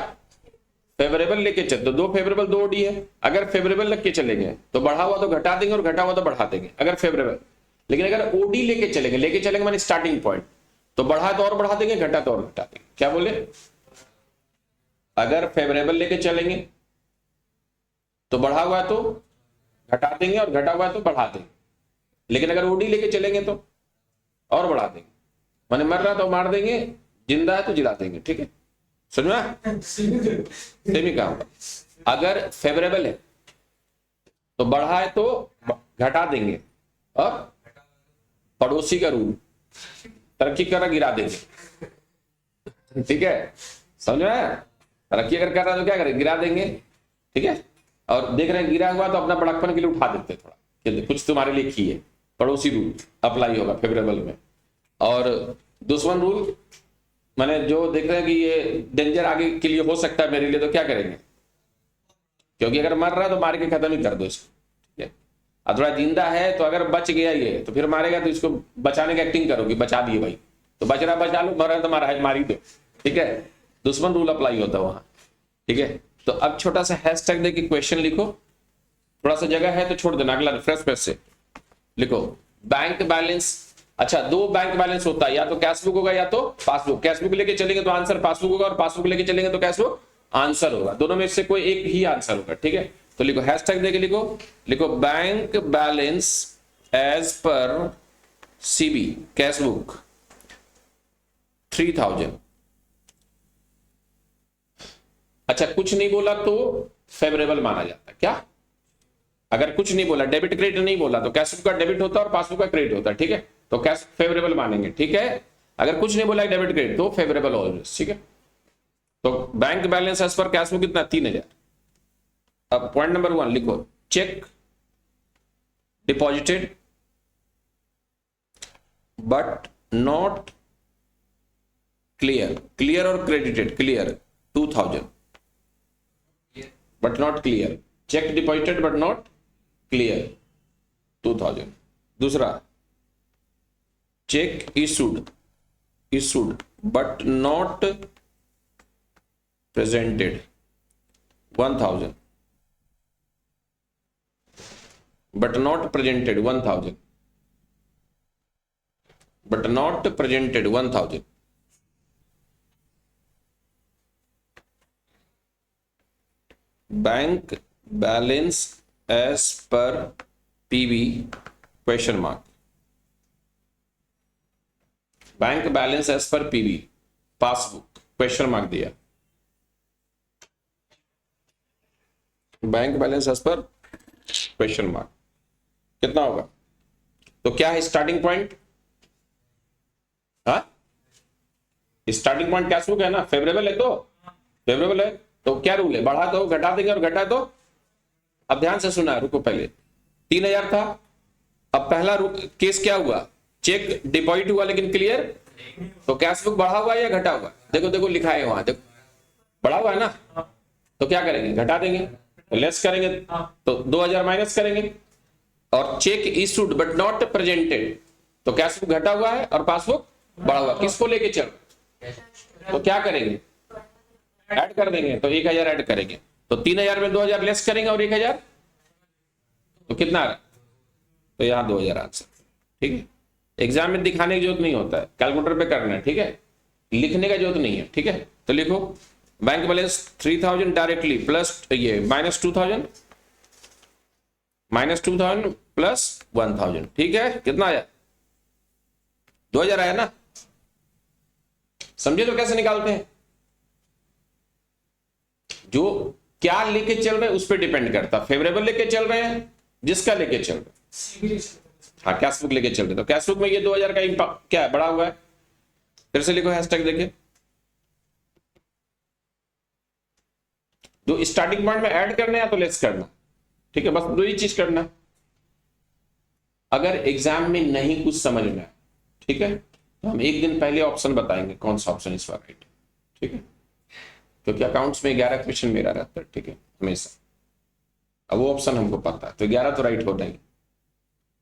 फेवरेबल लेके चल, तो 2 फेवरेबल 2 ओडी है, अगर फेवरेबल लेके चलेंगे तो बढ़ा हुआ तो घटा देंगे और घटा हुआ तो बढ़ा देंगे, अगर फेवरेबल, लेकिन अगर ओडी लेके चलेंगे माने स्टार्टिंग पॉइंट, तो बढ़ा तो और बढ़ा देंगे, घटा तो और घटा देंगे, क्या बोले, अगर फेवरेबल लेके चलेंगे तो बढ़ा हुआ तो घटा देंगे और घटा हुआ तो बढ़ा देंगे, लेकिन अगर ओडी लेके चलेंगे तो और बढ़ा देंगे, माने मर रहा तो मार देंगे, जिंदा है तो जिला देंगे, ठीक है, समझ में, सेमी काम। अगर फेवरेबल है तो बढ़ा है तो घटा देंगे, और पड़ोसी का रूल तरक्की कर रहा गिरा देंगे, ठीक है, समझ में, तरक्की अगर कर रहा है तो क्या करें, गिरा देंगे, ठीक है, और देख रहे हैं गिरा हुआ तो अपना बड़कपन के लिए उठा देते थोड़ा, कुछ तुम्हारे लिए किए, पड़ोसी रूल अप्लाई होगा फेवरेबल में। और दुश्मन रूल माने जो देख रहे हैं कि ये डेंजर आगे के लिए हो सकता है मेरे लिए, तो क्या करेंगे, क्योंकि अगर मर रहा है तो मार के खत्म ही कर दो इसको, ठीक है, और थोड़ा जिंदा है तो अगर बच गया ये तो फिर मारेगा तो इसको बचाने की एक्टिंग करोगी, बचा दिए भाई, तो बच रहा बचा लो, मर रहा है तो मार ही दो, ठीक है, दुश्मन रूल अप्लाई होता है वहां, ठीक है। तो अब छोटा सा हैशटैग देके क्वेश्चन लिखो, थोड़ा सा जगह है तो छोड़ देना, अगला रिफ्रेश पेज से लिखो बैंक बैलेंस। अच्छा, 2 बैंक बैलेंस होता है, या तो कैश बुक होगा या तो पासबुक, कैश बुक लेके चलेंगे तो आंसर पासबुक होगा, और पासबुक लेके चलेंगे तो कैश बुक आंसर होगा, दोनों में से कोई एक ही आंसर होगा, ठीक है। तो लिखो हैशटैग देके लिखो bank balance as per CB cash book 3000। अच्छा, कुछ नहीं बोला तो फेवरेबल माना जाता है, क्या, अगर कुछ नहीं बोला, डेबिट क्रेडिट नहीं बोला, तो कैश बुक का डेबिट होता है और पासबुक का क्रेडिट होता है, ठीक है, तो कैश फेवरेबल मानेंगे, ठीक है। अगर कुछ नहीं बोला डेबिट क्रेडिट तो फेवरेबल ऑलवेज, ठीक है। तो bank balance as per cash book कितना, 3000। अब पॉइंट नंबर 1 लिखो, cheque deposited but not clear, clear और credited, clear 2000 but not clear, cheque deposited but not clear 2000। दूसरा, cheque issued but not presented 1000, but not presented 1000, but not presented 1000। Bank balance as per PV question mark, bank balance as per PV passbook question mark दिया, bank balance as per question mark कितना होगा? तो क्या है स्टार्टिंग पॉइंट? हाँ, स्टार्टिंग पॉइंट कैश बुक है ना, फेवरेबल है तो फेवरेबल है तो क्या रूल है, बढ़ा दो घटा देंगे और घटा दो। अब ध्यान से सुना, रुको, पहले 3000 था, अब पहला केस क्या हुआ, चेक डिपॉजिट हुआ लेकिन क्लियर, तो कैश बुक बढ़ा हुआ या घटा हुआ? देखो देखो लिखा है वहां, देखो बढ़ा हुआ है ना, तो क्या करेंगे, घटा देंगे, तो लेस करेंगे तो 2000 माइनस करेंगे, और check issued but not presented, तो कैश बुक घटा हुआ है और पासबुक बढ़ा हुआ, किसको लेके चल, तो क्या करेंगे, ऐड कर देंगे, तो 1000 ऐड करेंगे, तो 3000 में 2000 लेस करेंगे और 1000, तो कितना आ रहा, तो यहां 2000 आंसर। ठीक है, एग्जाम में दिखाने की जरूरत नहीं होता है, कैलकुलेटर पे करना है, ठीक है, लिखने का जरूरत नहीं है। ठीक है, तो लिखो बैंक बैलेंस 3000 डायरेक्टली प्लस ये -2000 प्लस 1000, ठीक है, कितना आया, 2000 आया ना, समझे तो कैसे निकालते हैं, जो क्या लेके चल रहे हैं उस पर डिपेंड करता, फेवरेबल लेके चल रहे हैं, जिसका लेके चल रहे हैं, हाँ कैश बुक लेके चल रहे, तो कैश बुक में ये 2000 का इम्पैक्ट क्या है, बढ़ा हुआ है, फिर से लिखो हैशटैग, देखिए जो स्टार्टिंग पॉइंट में ऐड करना है तो लेस करना, ठीक है, बस दो ही चीज करना। अगर एग्जाम में नहीं कुछ समझ में आए, ठीक है, तो हम एक दिन पहले ऑप्शन बताएंगे कौन सा ऑप्शन इस बार राइट है, ठीक है, क्योंकि अकाउंट्स में 11 क्वेश्चन मेरा रहता है, ठीक है, हमेशा, अब वो ऑप्शन हमको पता है, तो 11 तो राइट हो जाएंगे,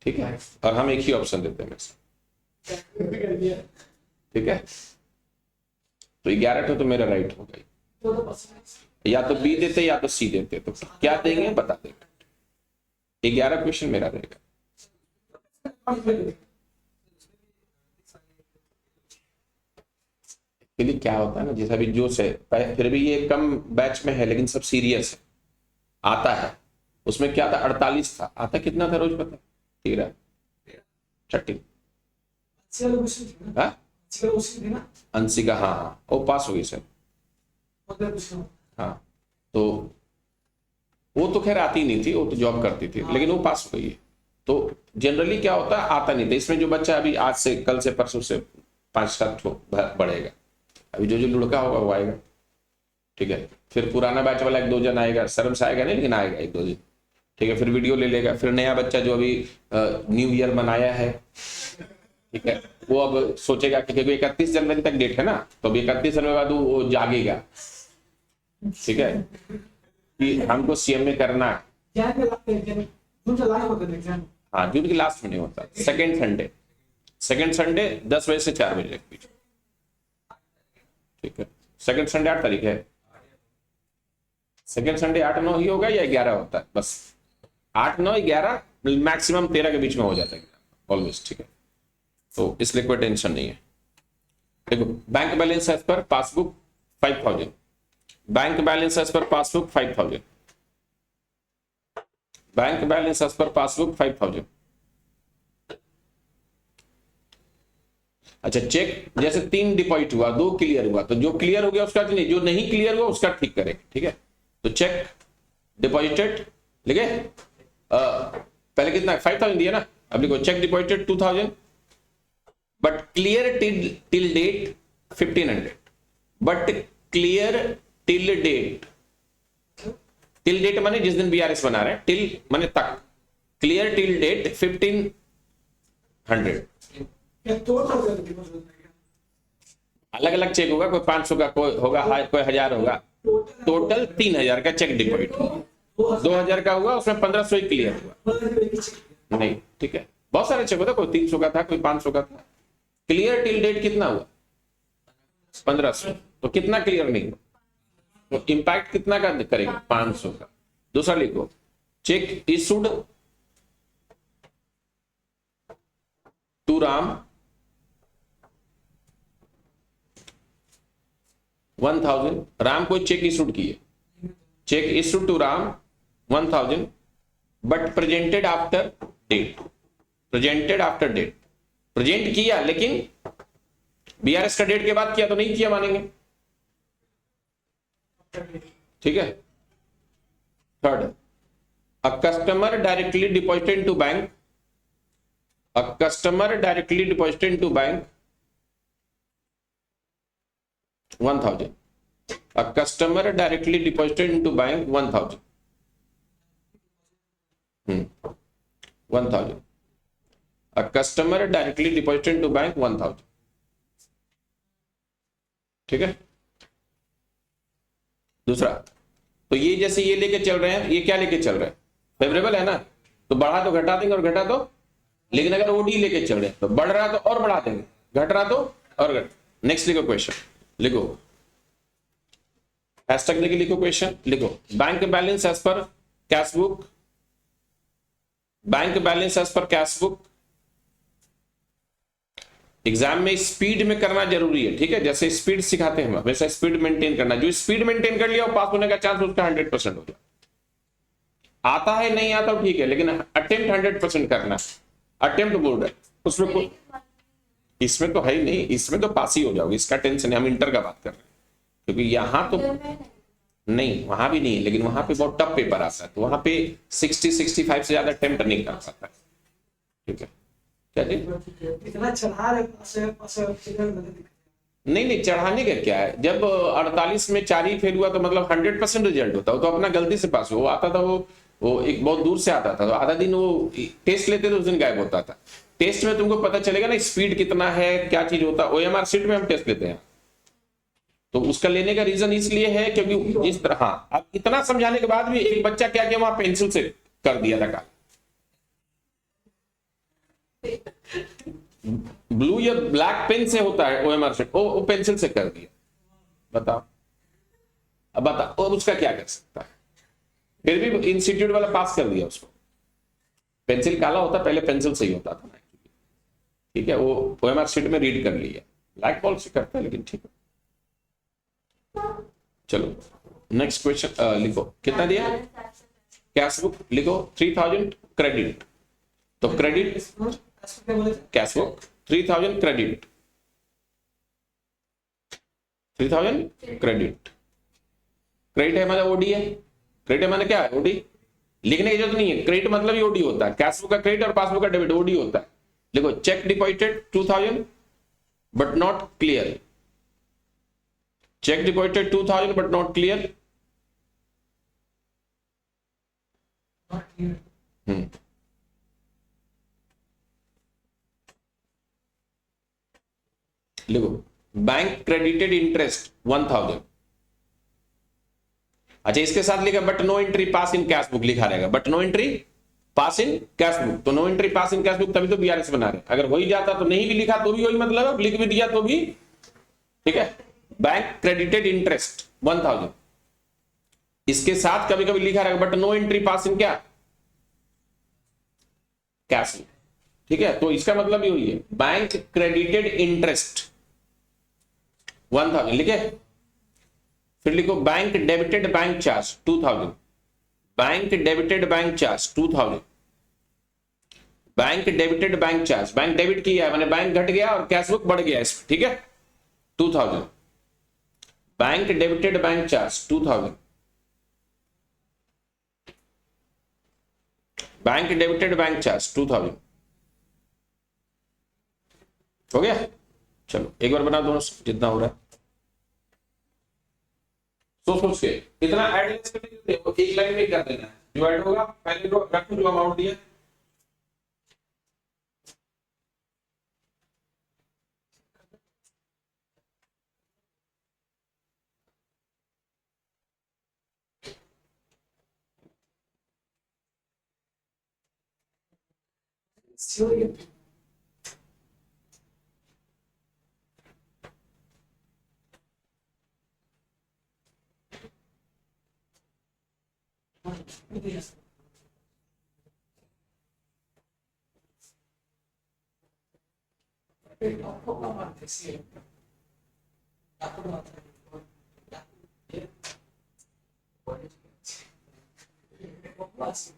ठीक है, और हम एक ही ऑप्शन देते हैं हमेशा, ठीक है, तो 11 तो मेरा राइट हो गई, या तो बी देते या तो सी देते, तो क्या देंगे बता देंगे, 11 क्वेश्चन मेरा रहेगा। क्या होता है ना, जैसा भी जोश है, फिर भी ये कम बैच में है लेकिन सब सीरियस है, आता है, उसमें क्या था 48 था, आता कितना था रोज पता, 13 30 अंशिका, हाँ हाँ वो पास हो गई सर, हाँ, तो वो तो खैर आती नहीं थी, वो तो जॉब करती थी, लेकिन वो पास हो गई है। तो जनरली क्या होता है, आता नहीं था, इसमें जो बच्चा अभी आज से कल से परसों से 5-7 बढ़ेगा, अभी जो जो लुड़का होगा वो आएगा, ठीक है, फिर पुराना बैच वाला 1-2 जन आएगा, शर्म से आएगा नहीं लेकिन आएगा 1-2 दिन, ठीक है, फिर वीडियो ले लेगा, फिर नया बच्चा जो अभी न्यू ईयर मनाया है, ठीक है, वो अब सोचेगा कि 31 जनवरी तक डेट है ना, तो अभी 31 जनवरी बाद वो जागेगा, ठीक है, कि हमको सीएम में करना है, हाँ जून की लास्ट में नहीं होता, सेकेंड संडे 10 बजे से 4 बजे के बीच, ठीक है, सेकेंड संडे 8 तारीख है, सेकेंड संडे 8-9 ही होगा या 11 होता है, बस 8-9-11 मैक्सिमम 13 के बीच में हो जाता है ऑलवेज, ठीक है, तो इसलिए कोई टेंशन नहीं है। देखो bank balance as per passbook 5000, bank balance as per passbook 5000, bank balance as per passbook 5000। अच्छा, चेक जैसे 3 डिपॉजिट हुआ, 2 क्लियर हुआ, तो जो क्लियर हो गया उसका नहीं, जो नहीं क्लियर हुआ उसका ठीक करेंगे, ठीक है, तो चेक डिपॉजिटेड लिखे, पहले कितना 5000 दिया ना, अब लिखो cheque deposited 2000 but clear till date 1500, but clear till date माने जिस दिन बीआरएस बना रहे हैं, टिल माने तक, क्लियर टिल डेट 1500, अलग अलग चेक होगा, कोई 500 का कोई होगा, कोई 1000 होगा, टोटल 3000 का चेक डिपॉजिट, 2000 का हुआ, उसमें 1500 ही क्लियर हुआ नहीं, ठीक है, बहुत सारे चेक होता, कोई 300 का था, कोई 500 का था, क्लियर टिल डेट कितना हुआ 1500, तो कितना क्लियर नहीं हुआ, तो इंपैक्ट कितना का करेगा 500 का। दूसरा लिखो cheque issued to Ram 1000, Ram को चेक इशूड किए, cheque issued to Ram 1000 but presented after date, presented after date, present किया लेकिन बीआरएस का डेट के बाद किया तो नहीं किया मानेंगे, ठीक है। Third, a customer directly deposited to bank, a customer directly deposited to bank 1000, a customer directly deposited into bank 1000, 1000, a customer directly deposited into bank 1000, ठीक है। दूसरा, तो ये जैसे ये लेके चल रहे हैं, ये क्या लेके चल रहे हैं, फेवरेबल है ना, तो बढ़ा तो घटा देंगे और घटा तो, लेकिन अगर ओडी लेके चल रहे हैं तो बढ़ रहा तो और बढ़ा देंगे, घट रहा तो और घट। नेक्स्ट लिखो क्वेश्चन, लिखो हैशटैग लेके लिखो क्वेश्चन, लिखो bank balance as per cash book, bank balance as per cash book. Exam में स्पीड में करना जरूरी है, ठीक है, जैसे स्पीड सिखाते हैं वैसा स्पीड मेंटेन करना, जो स्पीड मेंटेन कर लिया वो पास होने का चांस उसका 100% हो जाए। आता है नहीं आता ठीक है, लेकिन अटेम्प्ट 100% करना, अटेम्प्ट बोर्ड है उसमें कोई, इसमें तो है ही नहीं, इसमें तो पास ही हो जाओगे, इसका टेंशन है, हम इंटर का बात कर रहे हैं, क्योंकि यहां तो नहीं, वहां भी नहीं, लेकिन वहां पे बहुत टफ पेपर आता है, तो वहां पे 60-65 से ज्यादा अटेम्प्ट नहीं कर सकता, ठीक है। क्या जी, इतना चढ़ा रहे नहीं नहीं, चढ़ाने का क्या है, जब 48 में 4 ही फेल हुआ तो मतलब 100% रिजल्ट होता, वो तो अपना गलती से पास हुआ, वो आता था, वो एक बहुत दूर से आता था, तो आधा दिन वो टेस्ट लेते थे उस दिन गायब होता था। टेस्ट में तुमको पता चलेगा ना स्पीड कितना है, क्या चीज होता है, ओएमआर शीट में हम टेस्ट लेते हैं, तो उसका लेने का रीजन इसलिए है क्योंकि इस तरह, हाँ, अब इतना समझाने के बाद भी एक बच्चा क्या किया, वहां पेंसिल से कर दिया था, ब्लू या ब्लैक पेन से होता है ओएमआर शीट, वो पेंसिल से कर दिया, बताओ, अब बताओ अब उसका क्या कर सकता है, फिर भी इंस्टीट्यूट वाला पास कर दिया उसको, पेंसिल काला होता पहले, पेंसिल से ही होता था, ठीक है, वो ओएमआर शीट में रीड कर लिया, ब्लैक बॉल से करता है, लेकिन ठीक है। चलो नेक्स्ट क्वेश्चन लिखो, कितना दिया, कैश बुक लिखो 3000 क्रेडिट, तो credit cash book 3000 credit, 3000 credit, credit है मतलब ओडी है, क्रेडिट है मतलब क्या है, ओडी, लिखने की जरूरत नहीं है, क्रेडिट मतलब ही ओडी होता है, कैश बुक का क्रेडिट और पासबुक का डेबिट ओडी होता है। देखो cheque deposited 2000 but not clear, check deposited 2000 but not clear, लिखो बैंक क्रेडिटेड इंटरेस्ट 1000, अच्छा इसके साथ लिखा but no entry pass in cash book लिखा रहेगा, but no entry pass in cash book, तो no entry pass in cash book तभी तो बीआरएस बना रहे, अगर वही जाता तो नहीं भी लिखा तो भी वही मतलब है, लिख भी दिया तो भी ठीक है। बैंक क्रेडिटेड इंटरेस्ट 1000, इसके साथ कभी कभी लिखा रहेगा बट नो एंट्री पास इन क्या, कैश, ठीक है, तो इसका मतलब ये हुई है बैंक क्रेडिटेड इंटरेस्ट 1000 लिखे, फिर लिखो bank debited bank charge 2000, bank debited bank charge 2000, bank debited bank charge, bank debit किया है मैंने, बैंक घट गया और कैश बुक बढ़ गया इसमें, ठीक है, 2000, bank debited bank charge 2000, bank debited bank charge 2000, हो गया। चलो एक बार बना दो जितना हो रहा है, सोच के इतना ऐड एक लाइन में कर देना है, जो ऐड होगा पहले रखो जो अमाउंट दिया, बस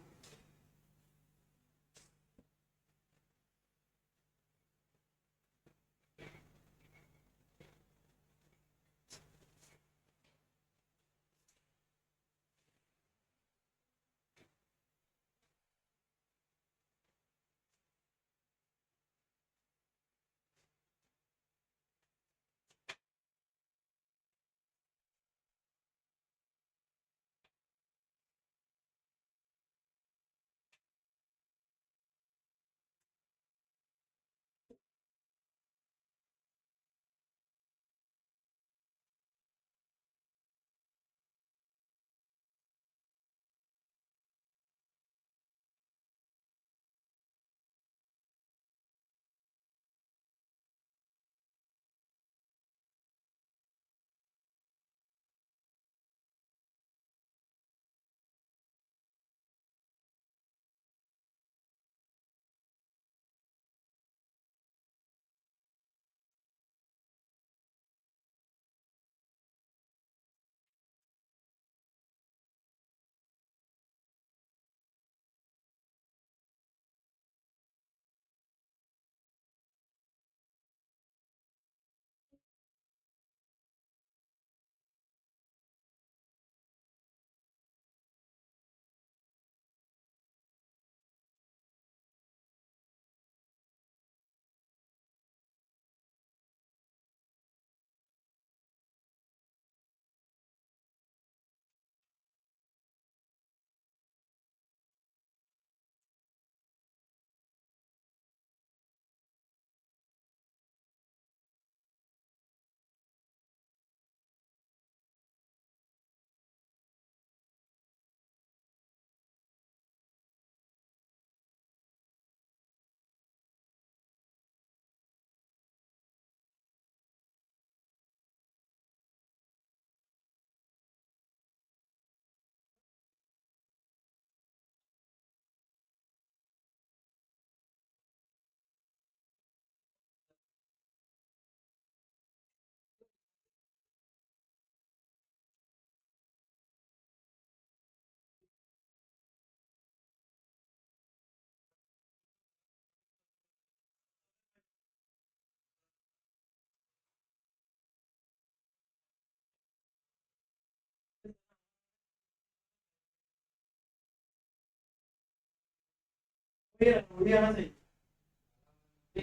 ये आना चाहिए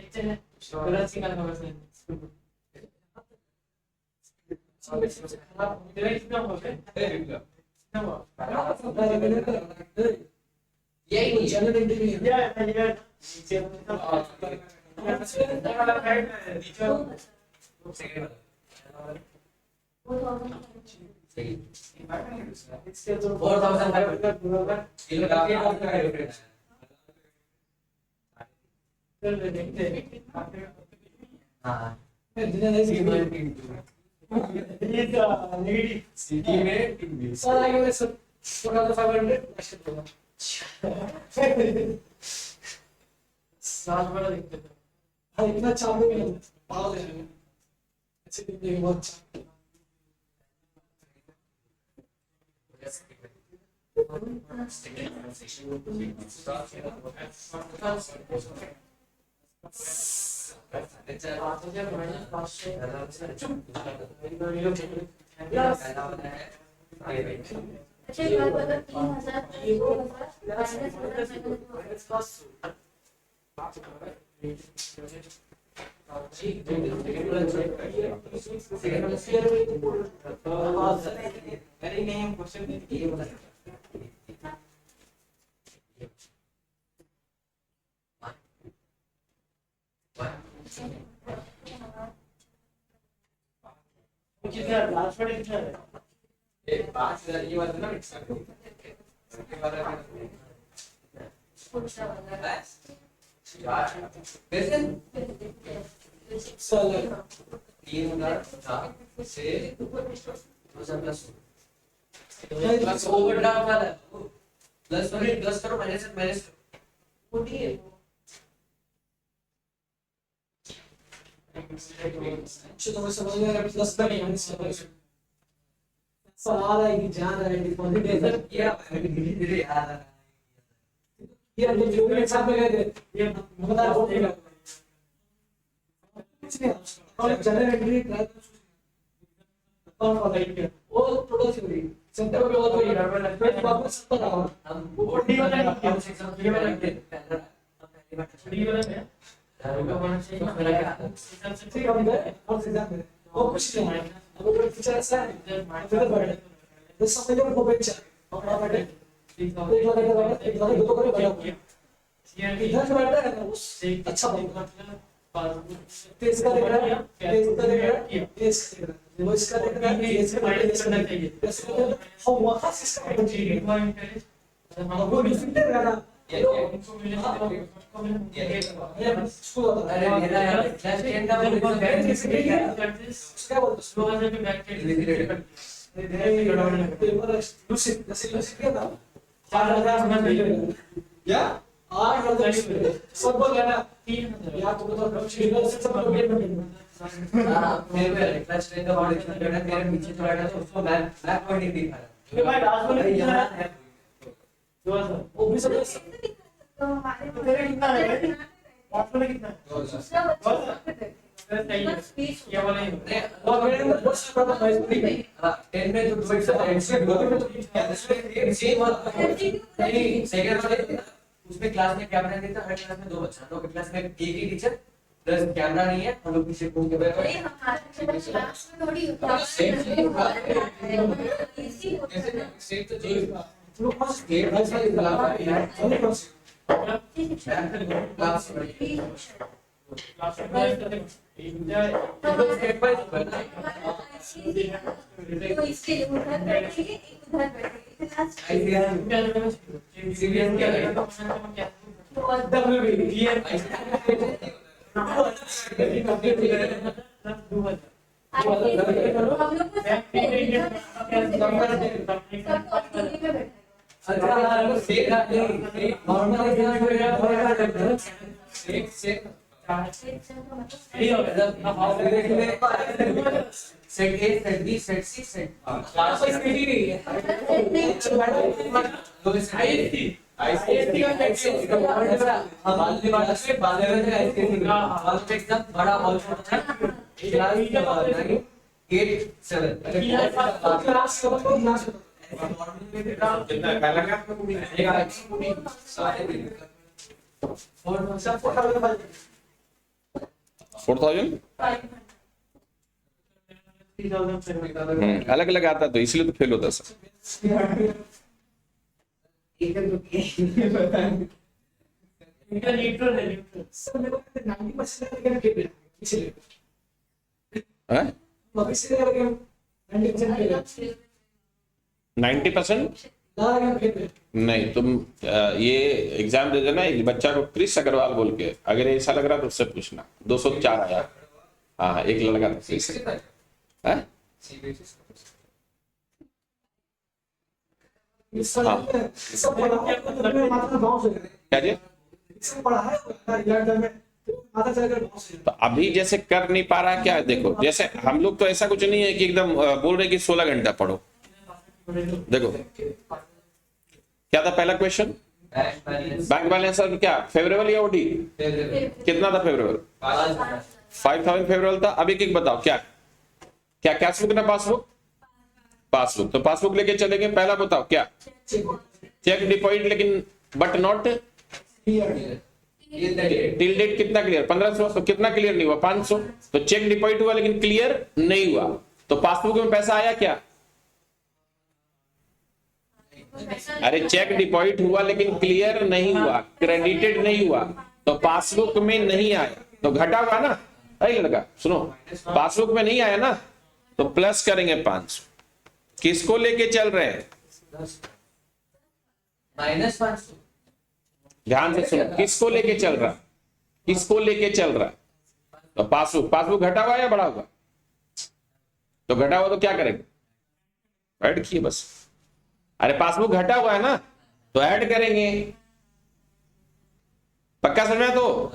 चले गलत सिंगल का वैसे खराब तेरा कितना हो गया कितना हुआ यही नहीं चलो देख लीजिए ये नीचे सिटी में सर आगे सर थोड़ा 500 सात बड़ा दिखते थे भाई इतना चालू में पागल है अच्छे दिन देखे बहुत अच्छा अच्छा ये बात बता 3000 कितना लास्ट में कितना है 5000 ये वाला ना मिक्स कर सर 3000 से 2000 प्लस ओवरड्राफ्ट वाला प्लस करो माइनस करो तो मैं समझ गया प्लस का नहीं माइनस सवाल है कि जान रहा है डिपॉजिट है सर क्या धीरे धीरे आ रहा है ये हम लोग जो भी एग्जाम में गए थे ये बता रहा हूँ कुछ नहीं और जनरल एंट्री कौन वाला है वो टोटल थ्योरी सेंटर में वो तो ये फिर वापस पर आओ हम वो डी वाला एग्जाम डी वाला पहली बार डी वाला में दारोगा बनना चाहिए मेरा क्या ठीक है हम गए और एग्जाम में वो कुछ नहीं है अब वो टीचर ऐसा है फिर बैठे इस समय जब वो बेंच और बैठे एक लगा दो करे बैठा इधर से बैठा है ना उस अच्छा बनेगा तेज का देख रहा है तेज का देख रहा है तेज का देख रहा है वो इसका देख रहा है तेज का करना चाहिए हम वहां से इसका करना चाहिए वो डिफिकल्ट है ना अरे मेरा यार क्लास 10 का वो बैठ के क्या बोलते स्लो आ जाके बैठ के पेपर लूसी क्या था 4000 समझ नहीं क्या 8000 सब बोल लेना 3000 या तो कम शेयर से सब लोग गेम में हां मेरे को क्लास 10 का बॉडी मेरे पीछे थोड़ा था उसको मैं पॉइंट नहीं दिखा ये भाई लास्ट में रहा है वो भी सब तो हमारे तेरे कितना है लास्ट में कितना दूसरा बच्चा सही है ये वाला ही नहीं वो मेरे में बहुत सारा प्राइस नहीं 10 में तो डुएट से एमसीक्यू दो सेम बात नहीं सेकंड वाले उसमें क्लास में कैमरा नहीं था हर क्लास में दो बच्चा लोग क्लास में एक ही टीचर प्लस कैमरा नहीं है हम लोग पीछे घूम के बैठे अरे हमारे क्लास में थोड़ी होता है इसी होता है ना सेम तो चाहिए लोग पास प्राइस वाली लाभ है सभी पास क्लास में स्टेप बाय स्टेप तो इसके लिए उधर बैठेंगे एक उधर बैठेंगे क्लास सीरियस क्या है तो डब्ल्यूबी क्लियर हम लोग को सब में बैठा अच्छा सेम नॉर्मल एक set set A set B set C set class wise नहीं है आईसीटी का सेट बालने वाला से बालने वाला आईसीटी हॉल पे एकदम बड़ा हॉल छोटा था क्लास 8 7 क्लास का क्लास कितना पहला का और सब फोटो लगा 4000 अलग अलग आता तो इसलिए तो फेल होता सर इनका न्यूट्रल है न्यूट्रल सर मेरे को 90% लगे खेल इसलिए हैं वापस से लगे 90% खेल 90% लगा खेल नहीं तुम ये एग्जाम दे देना एक बच्चा को क्रिस अग्रवाल बोल के अगर ऐसा लग रहा तो उससे पूछना 204 आया हाँ एक लड़का था क्रिस हैं सब पढ़ा मात्र गांव से क्या जी सब पढ़ा है इलाका में माता चला कर गांव से तो अभी जैसे कर नहीं पा रहा क्या है देखो जैसे हम लोग तो ऐसा कुछ नहीं है कि एकदम बोल रहे कि 16 घंटा पढ़ो देखो क्या था पहला क्वेश्चन बैंक बैलेंस क्या फेवरेबल या ओडी कितना था फेवरेबल 5000 फेवरेबल था अब एक एक बताओ क्या क्या कैशबुक ना पासबुक पासबुक तो पासबुक लेके चलेंगे पहला बताओ क्या चेक डिपॉजिट लेकिन बट नॉट टिल डेट कितना क्लियर 1500 तो कितना क्लियर नहीं हुआ 500 तो चेक डिपॉजिट हुआ लेकिन क्लियर नहीं हुआ तो पासबुक में पैसा आया क्या अरे चेक डिपॉजिट हुआ लेकिन क्लियर नहीं हुआ क्रेडिटेड नहीं हुआ तो पासबुक में नहीं आया तो घटा हुआ ना अरे लड़का सुनो पासबुक में नहीं आया ना तो प्लस करेंगे 500 किसको लेके चल रहे हैं -500 ध्यान से सुनो किसको लेके चल रहा किसको लेके चल रहा तो पासबुक घटा हुआ या बढ़ा हुआ तो घटा हुआ तो क्या करेंगे ऐड किए बस अरे पासबुक घटा हुआ है ना तो ऐड करेंगे पक्का समझा तो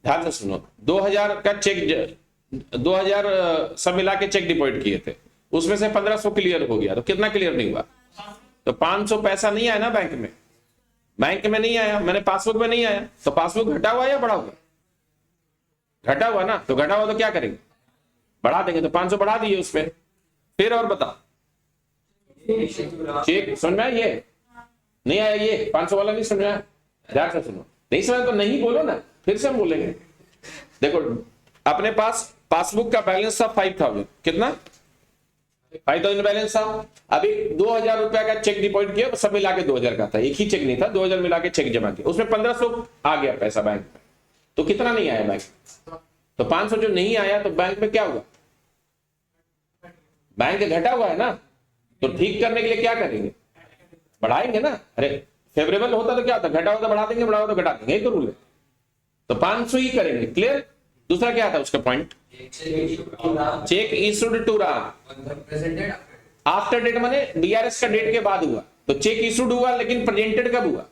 ध्यान से सुनो 2000 का चेक 2000 सब मिला के चेक डिपॉजिट किए थे उसमें से 1500 क्लियर हो गया तो कितना क्लियर नहीं हुआ तो 500 पैसा नहीं आया ना बैंक में बैंक में नहीं आया, मैंने पासबुक में नहीं आया, तो पासबुक घटा हुआ या बढ़ा हुआ? घटा हुआ ना, तो घटा हुआ तो क्या करेंगे? बढ़ा देंगे। तो 500 बढ़ा दिए उस पर। फिर और बता, चेक समझ में आया? ये नहीं आया, ये 500 वाला नहीं समझ में आया? ध्यान से सुनो, नहीं समझ तो नहीं बोलो ना, फिर से हम बोलेंगे। देखो, अपने पास पासबुक का बैलेंस था 5000, कितना? 5000 बैलेंस था। अभी 2000 रुपया का चेक डिपॉजिट किया, सब मिला के 2000 का था, एक ही चेक नहीं था, 2000 मिला के चेक जमा किया, उसमें 1500 आ गया पैसा बैंक में, तो कितना नहीं आया बैंक? तो 500 जो नहीं आया, तो बैंक में क्या हुआ? बैंक घटा हुआ है ना, तो ठीक करने के लिए क्या करेंगे? बढ़ाएंगे ना। अरे फेवरेबल होता तो क्या होता? घटा होता बढ़ा देंगे, बढ़ा होता घटा देंगे, यही तो रूल है। तो 500 ही करेंगे। क्लियर? दूसरा क्या था उसका point? Cheque issued to Ram after date, माने डीआरएस का डेट के बाद हुआ, तो चेक इशूड हुआ, लेकिन प्रेजेंटेड कब हुआ?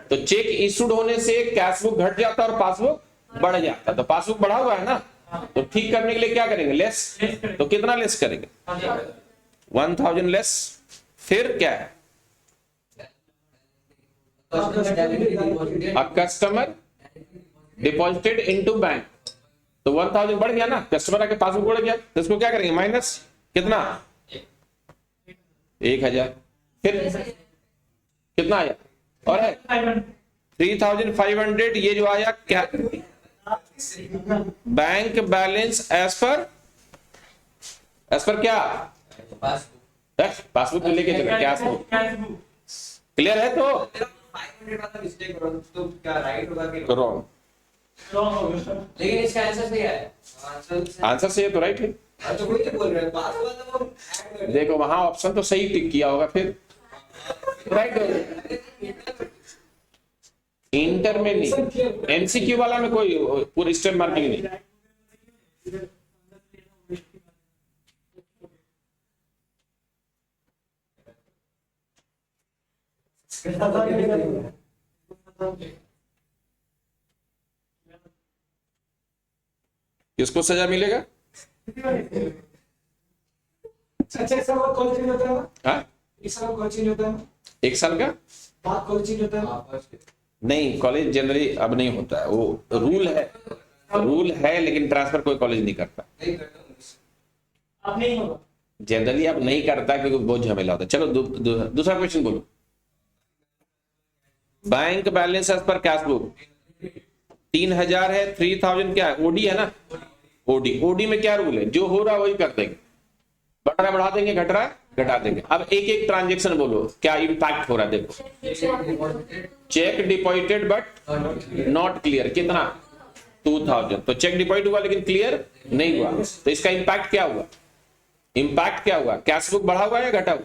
तो चेक इशूड होने से कैशबुक घट जाता और पासबुक बढ़ जाता, तो पासबुक बढ़ा हुआ है ना, तो ठीक करने के लिए क्या करेंगे? लेस। तो कितना लेस करेंगे? 1000 लेस। फिर क्या है? A customer deposited into bank, तो 1000 बढ़ गया ना, कस्टमर आके पासबुक बढ़ गया, तो इसको क्या करेंगे? माइनस कितना? 1000। फिर कितना आया? और है 3500। ये जो आया क्या? बैंक बैलेंस एज पर क्या? पासबुक लेके चले, क्या क्लियर है? तो 500 वाला मिस्टेक तो क्या राइट होगा कि रॉन्ग? लेकिन इसका आंसर सही है। आंसर सही है तो राइट है। तो वही तो बोल रहे हैं, पास वाला वो ऐड कर देखो वहां ऑप्शन तो सही टिक किया होगा, फिर राइट हो। इंटर में नहीं, एमसीक्यू वाला में कोई पूरी स्टेप मार्किंग नहीं। किसको सजा मिलेगा? अच्छा, इस साल कॉलेज नहीं होता है ना? हाँ, इस साल कॉलेज नहीं होता है ना? 1 साल का बाद कॉलेज नहीं होता है ना? नहीं, कॉलेज जनरली अब नहीं होता है, वो रूल है, लेकिन ट्रांसफर कोई कॉलेज नहीं करता अब नहीं होगा जनरली, अब नहीं करता क्योंकि बहुत झमेला होता है। चलो दूसरा क्वेश्चन बोलो। Bank balance as per cash book 3000 है, 3000 क्या है? ओडी है ना, ओडी में क्या रूल है? जो हो रहा है वही कर देंगे, बढ़ रहा है बढ़ा देंगे, घट रहा है घटा देंगे। अब एक एक ट्रांजेक्शन बोलो क्या इम्पैक्ट हो रहा है। देखो, cheque deposited but not clear, कितना? 2000। तो चेक डिपॉजिट हुआ लेकिन क्लियर नहीं हुआ, तो इसका इम्पैक्ट क्या हुआ? इम्पैक्ट क्या हुआ? कैश बुक बढ़ा हुआ या घटा हुआ?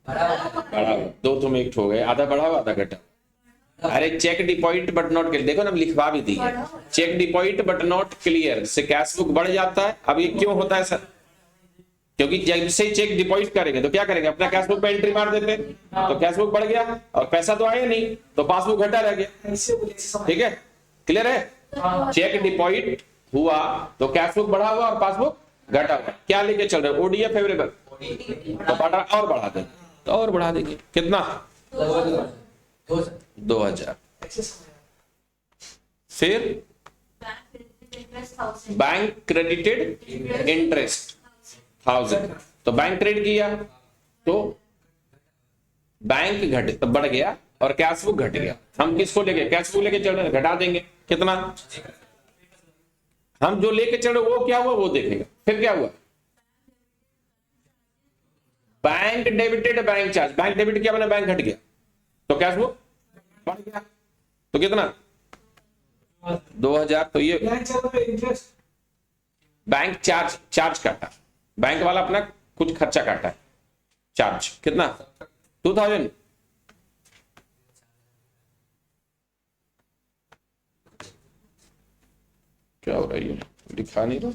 बढ़ा हुआ। दो तुम एक हो गए, आधा बढ़ा हुआ आधा घटा। अरे cheque deposit but not clear, देखो ना लिखवा भी दी है, cheque deposit but not clear से कैश बुक बढ़ जाता है। अब ये क्यों होता है सर? क्योंकि जब से चेक डिपॉजिट करेंगे तो क्या करेंगे? अपना कैश बुक पे एंट्री मार देते, तो कैश बुक बढ़ गया और पैसा तो आया नहीं, तो पासबुक घटा रह गया। ठीक है, क्लियर है? चेक डिपॉजिट हुआ तो कैश बुक बढ़ा हुआ और पासबुक घटा हुआ। क्या लेके चल रहे? ओडी या फेवरेबल? तो बढ़ा और बढ़ा देंगे, तो और बढ़ा देंगे, कितना? 2000। फिर बैंक क्रेडिटेड इंटरेस्ट 1000, तो बैंक क्रेडिट किया तो बैंक बढ़ गया और कैश बुक घट गया। हम किसको लेके? कैश बुक लेके चल रहे हैं, घटा देंगे, कितना? हम जो लेके चल रहे वो क्या हुआ वो देखेगा। फिर क्या हुआ? Bank debited bank charge, bank debit किया मैंने, बैंक घट गया, तो कैश बुक बढ़ गया, तो कितना? 2000। तो ये इंटरेस्ट बैंक चार्ज काटा, बैंक वाला अपना कुछ खर्चा काटा है, चार्ज कितना? 2000। क्या हो रहा है? ये लिखा नहीं रहा।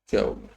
क्या होगा?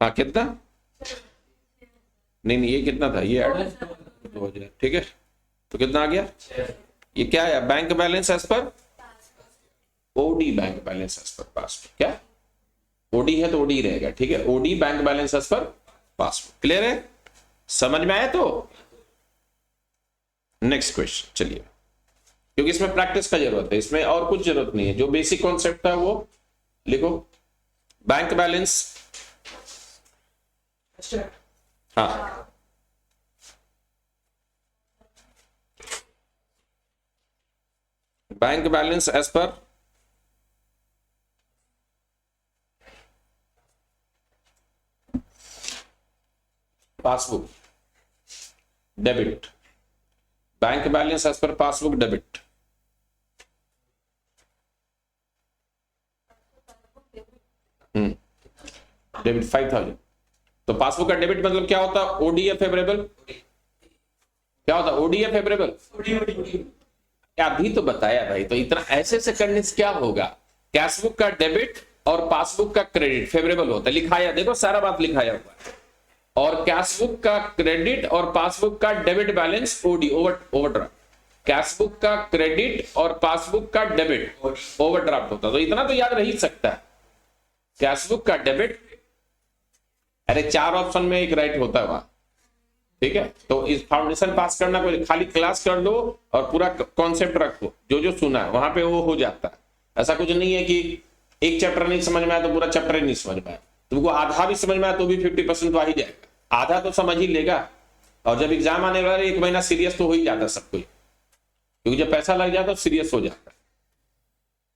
हाँ कितना, नहीं नहीं ये कितना था, ये ऐड 2000, ठीक है। तो कितना आ गया, ये क्या है, bank balance as per OD, bank balance as per passbook, क्या ओडी है तो ओडी रहेगा, ठीक है। OD bank balance as per passbook, clear है, समझ में आया। तो नेक्स्ट क्वेश्चन चलिए, क्योंकि इसमें प्रैक्टिस का जरूरत है, इसमें और कुछ जरूरत नहीं है, जो बेसिक कॉन्सेप्ट है वो लिखो। बैंक बैलेंस, हाँ bank balance as per passbook debit, bank balance as per passbook debit, debit 5000। तो पासबुक का डेबिट मतलब क्या होता है, ओडी या फेवरेबल, क्या होता है ओडी या फेवरेबल, अभी तो बताया भाई, तो इतना ऐसे से करने से क्या होगा, कैशबुक का डेबिट और पासबुक का क्रेडिट फेवरेबल होता है, लिखाया देखो सारा बात लिखाया हुआ है। और कैशबुक का क्रेडिट और पासबुक का debit balance OD, overdraft, cashbook का क्रेडिट और पासबुक का डेबिट ओवरड्राफ्ट होता है। तो इतना तो याद रह ही सकता है, कैशबुक का डेबिट, अरे 4 ऑप्शन में एक राइट होता है वहां, ठीक है। तो इस फाउंडेशन पास करना, कोई खाली क्लास कर लो और पूरा कॉन्सेप्ट रखो, जो जो सुना है वहां पे वो हो जाता है। ऐसा कुछ नहीं है कि एक चैप्टर नहीं समझ में आया तो पूरा चैप्टर ही नहीं समझ में आया, तुमको आधा भी समझ में आया तो भी 50% तो आ ही जाएगा, आधा तो समझ ही लेगा। और जब एग्जाम आने वाला है 1 महीना सीरियस तो हो ही जाता है सब कोई, क्योंकि जब पैसा लग जाता है तो सीरियस हो जाता है,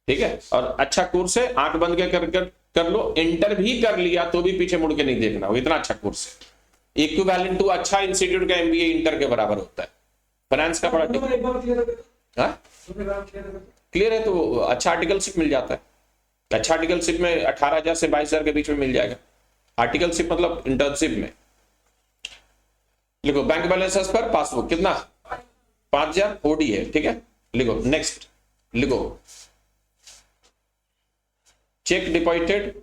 ठीक है। और अच्छा कोर्स है, आंख बंद के कर लो, इंटर भी कर लिया तो भी पीछे मुड़ के नहीं देखना, वो इतना अच्छा कोर्स है। इक्विवेलेंट टू अच्छा इंस्टीट्यूट का एमबीए इंटर के बराबर होता है। फाइनेंस का बड़ा क्लियर है, तो अच्छा आर्टिकलशिप मिल जाता है, अच्छा आर्टिकलशिप में 18,000 से 22,000 के बीच में मिल जाएगा, आर्टिकलशिप मतलब इंटर्नशिप में। लिखो बैंक बैलेंस पर पासबुक कितना 5,000 ओडी है, ठीक है। लिखो नेक्स्ट, लिखो cheque deposited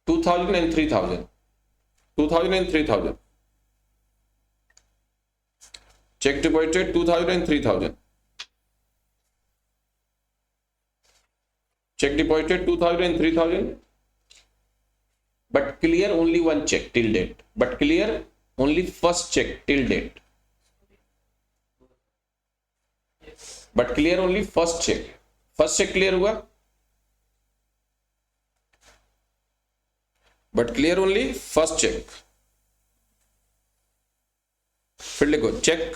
2,000 and 3,000, 2,000 and 3,000, check deposited 2,000 and 3,000, check deposited 2,000 and 3,000, but clear only one check till date, but clear only first check till date, but clear only first check clear हुआ, but clear only first cheque. फिर लिखो चेक,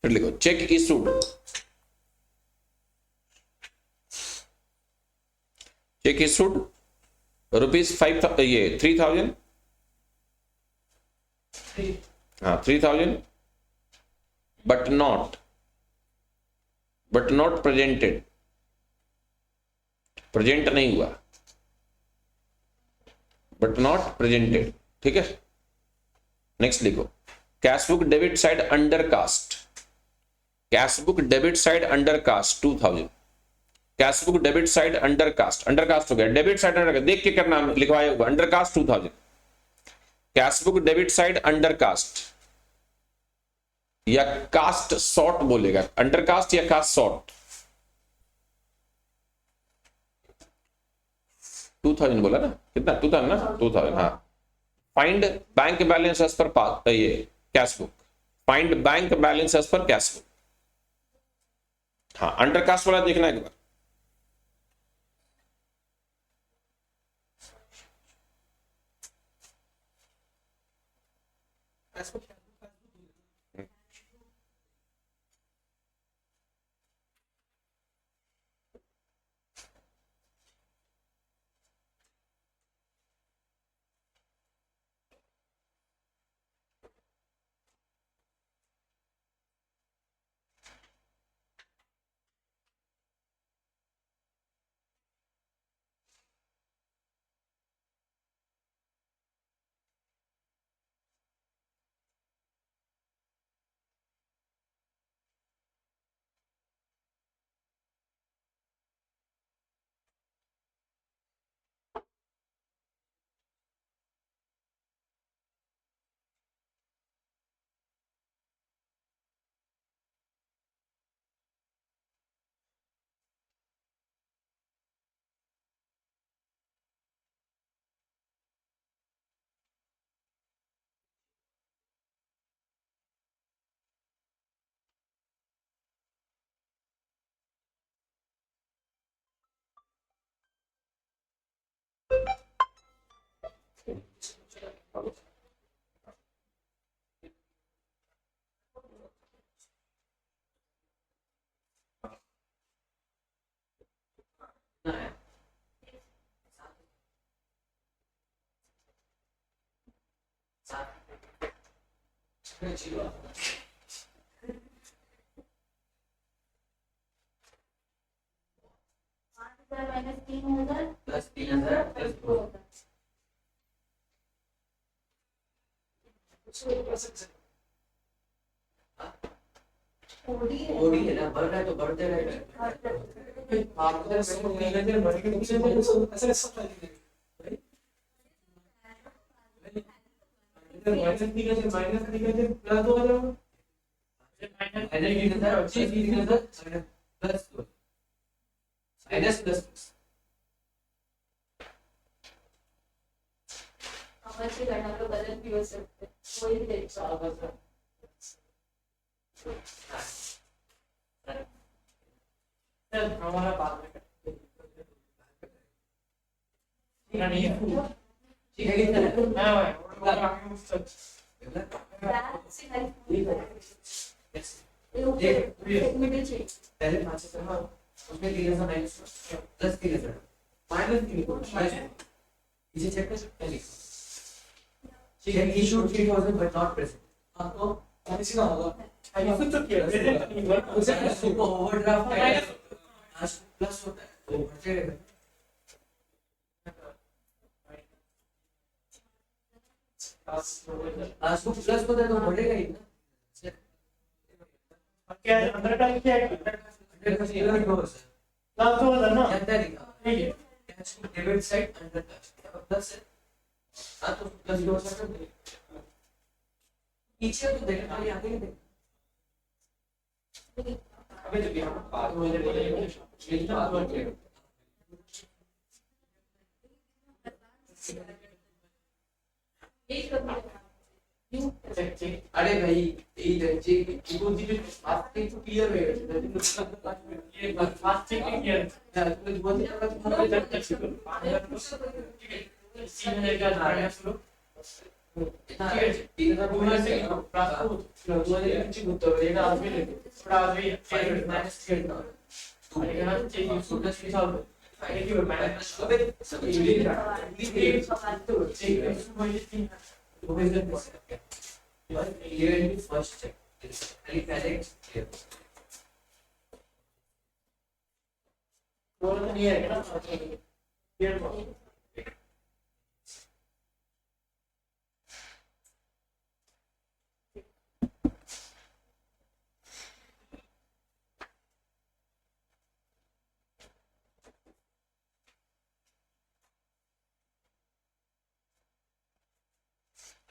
फिर लिखो चेक इशूड, चेक इशूड ₹5,000, ये 3,000, हाँ 3,000, बट नॉट प्रेजेंटेड, प्रेजेंट नहीं हुआ, बट नॉट प्रेजेंटेड, ठीक है। नेक्स्ट लिखो cashbook debit side under cast, cashbook debit side under cast 2,000, cashbook debit side under cast हो गया, डेबिट साइड अंडर कास्ट देख के करना लिखवाया हुआ, under cast 2,000, cashbook debit side under cast या कास्ट शॉर्ट बोलेगा, अंडर कास्ट या कास्ट शॉर्ट, 2,000 बोला ना, कितना 2,000 ना, 2,000, हाँ। Find bank balance as per ये cash book, find bank balance as per cash book, हाँ अंडर कास्ट वाला देखना एक बार। Minus 3000 plus 3000 plus 2000 OD OD है ना, बढ़ रहा है तो बढ़ते रहेगा। आप इधर से 3000 बढ़ के पीछे में ऐसे सब इधर माइनस 3000 प्लस 2000 माइनस प्लस हमारे से घटा लो बदल भी हो सकते कोई भी तरीका हमारा बात ठीक है कितना पहले 500 उसमें 3000 माइनस प्लस 3000 माइनस इसे चेक कर सकते हैं। ठीक है, इशूड 3000 बट नॉट प्रेजेंट। हाँ तो ऐसे ना होगा ये तो किया उसे को ओवरड्राफ्ट है प्लस होता है तो बढ़ते रहेगा। आज को प्लस होता है तो बढ़ेगा ही ना। क्या अंदर टाइम क्या है ना तो ना ठीक है डेबिट साइड अंडर प्लस है। हाँ तो प्लस हो सकता है पीछे तो देखना खाली आगे ही देख। अबे जब यहाँ बात हो जाएगी ये तो बात है अरे भाई ये चेक इको जी में फास्ट चेक तो क्लियर है ये फास्ट चेक किया कुछ बहुत ही ज्यादा तुम्हारे जब तक सीन है क्या धारणा सुनो इतना 3000 पूरा से प्राप्त हो नीचे गुत्तो ये ना आदमी ले थोड़ा आदमी फाइव माइनस 3 तो यहाँ चाहिए प्लस 3000 फाइव की माइनस अबे सब ये तो ठीक है इसमें वो इधर बस यार क्लियर इन फर्स्ट चेक खाली पहले क्लियर और नहीं है ना क्लियर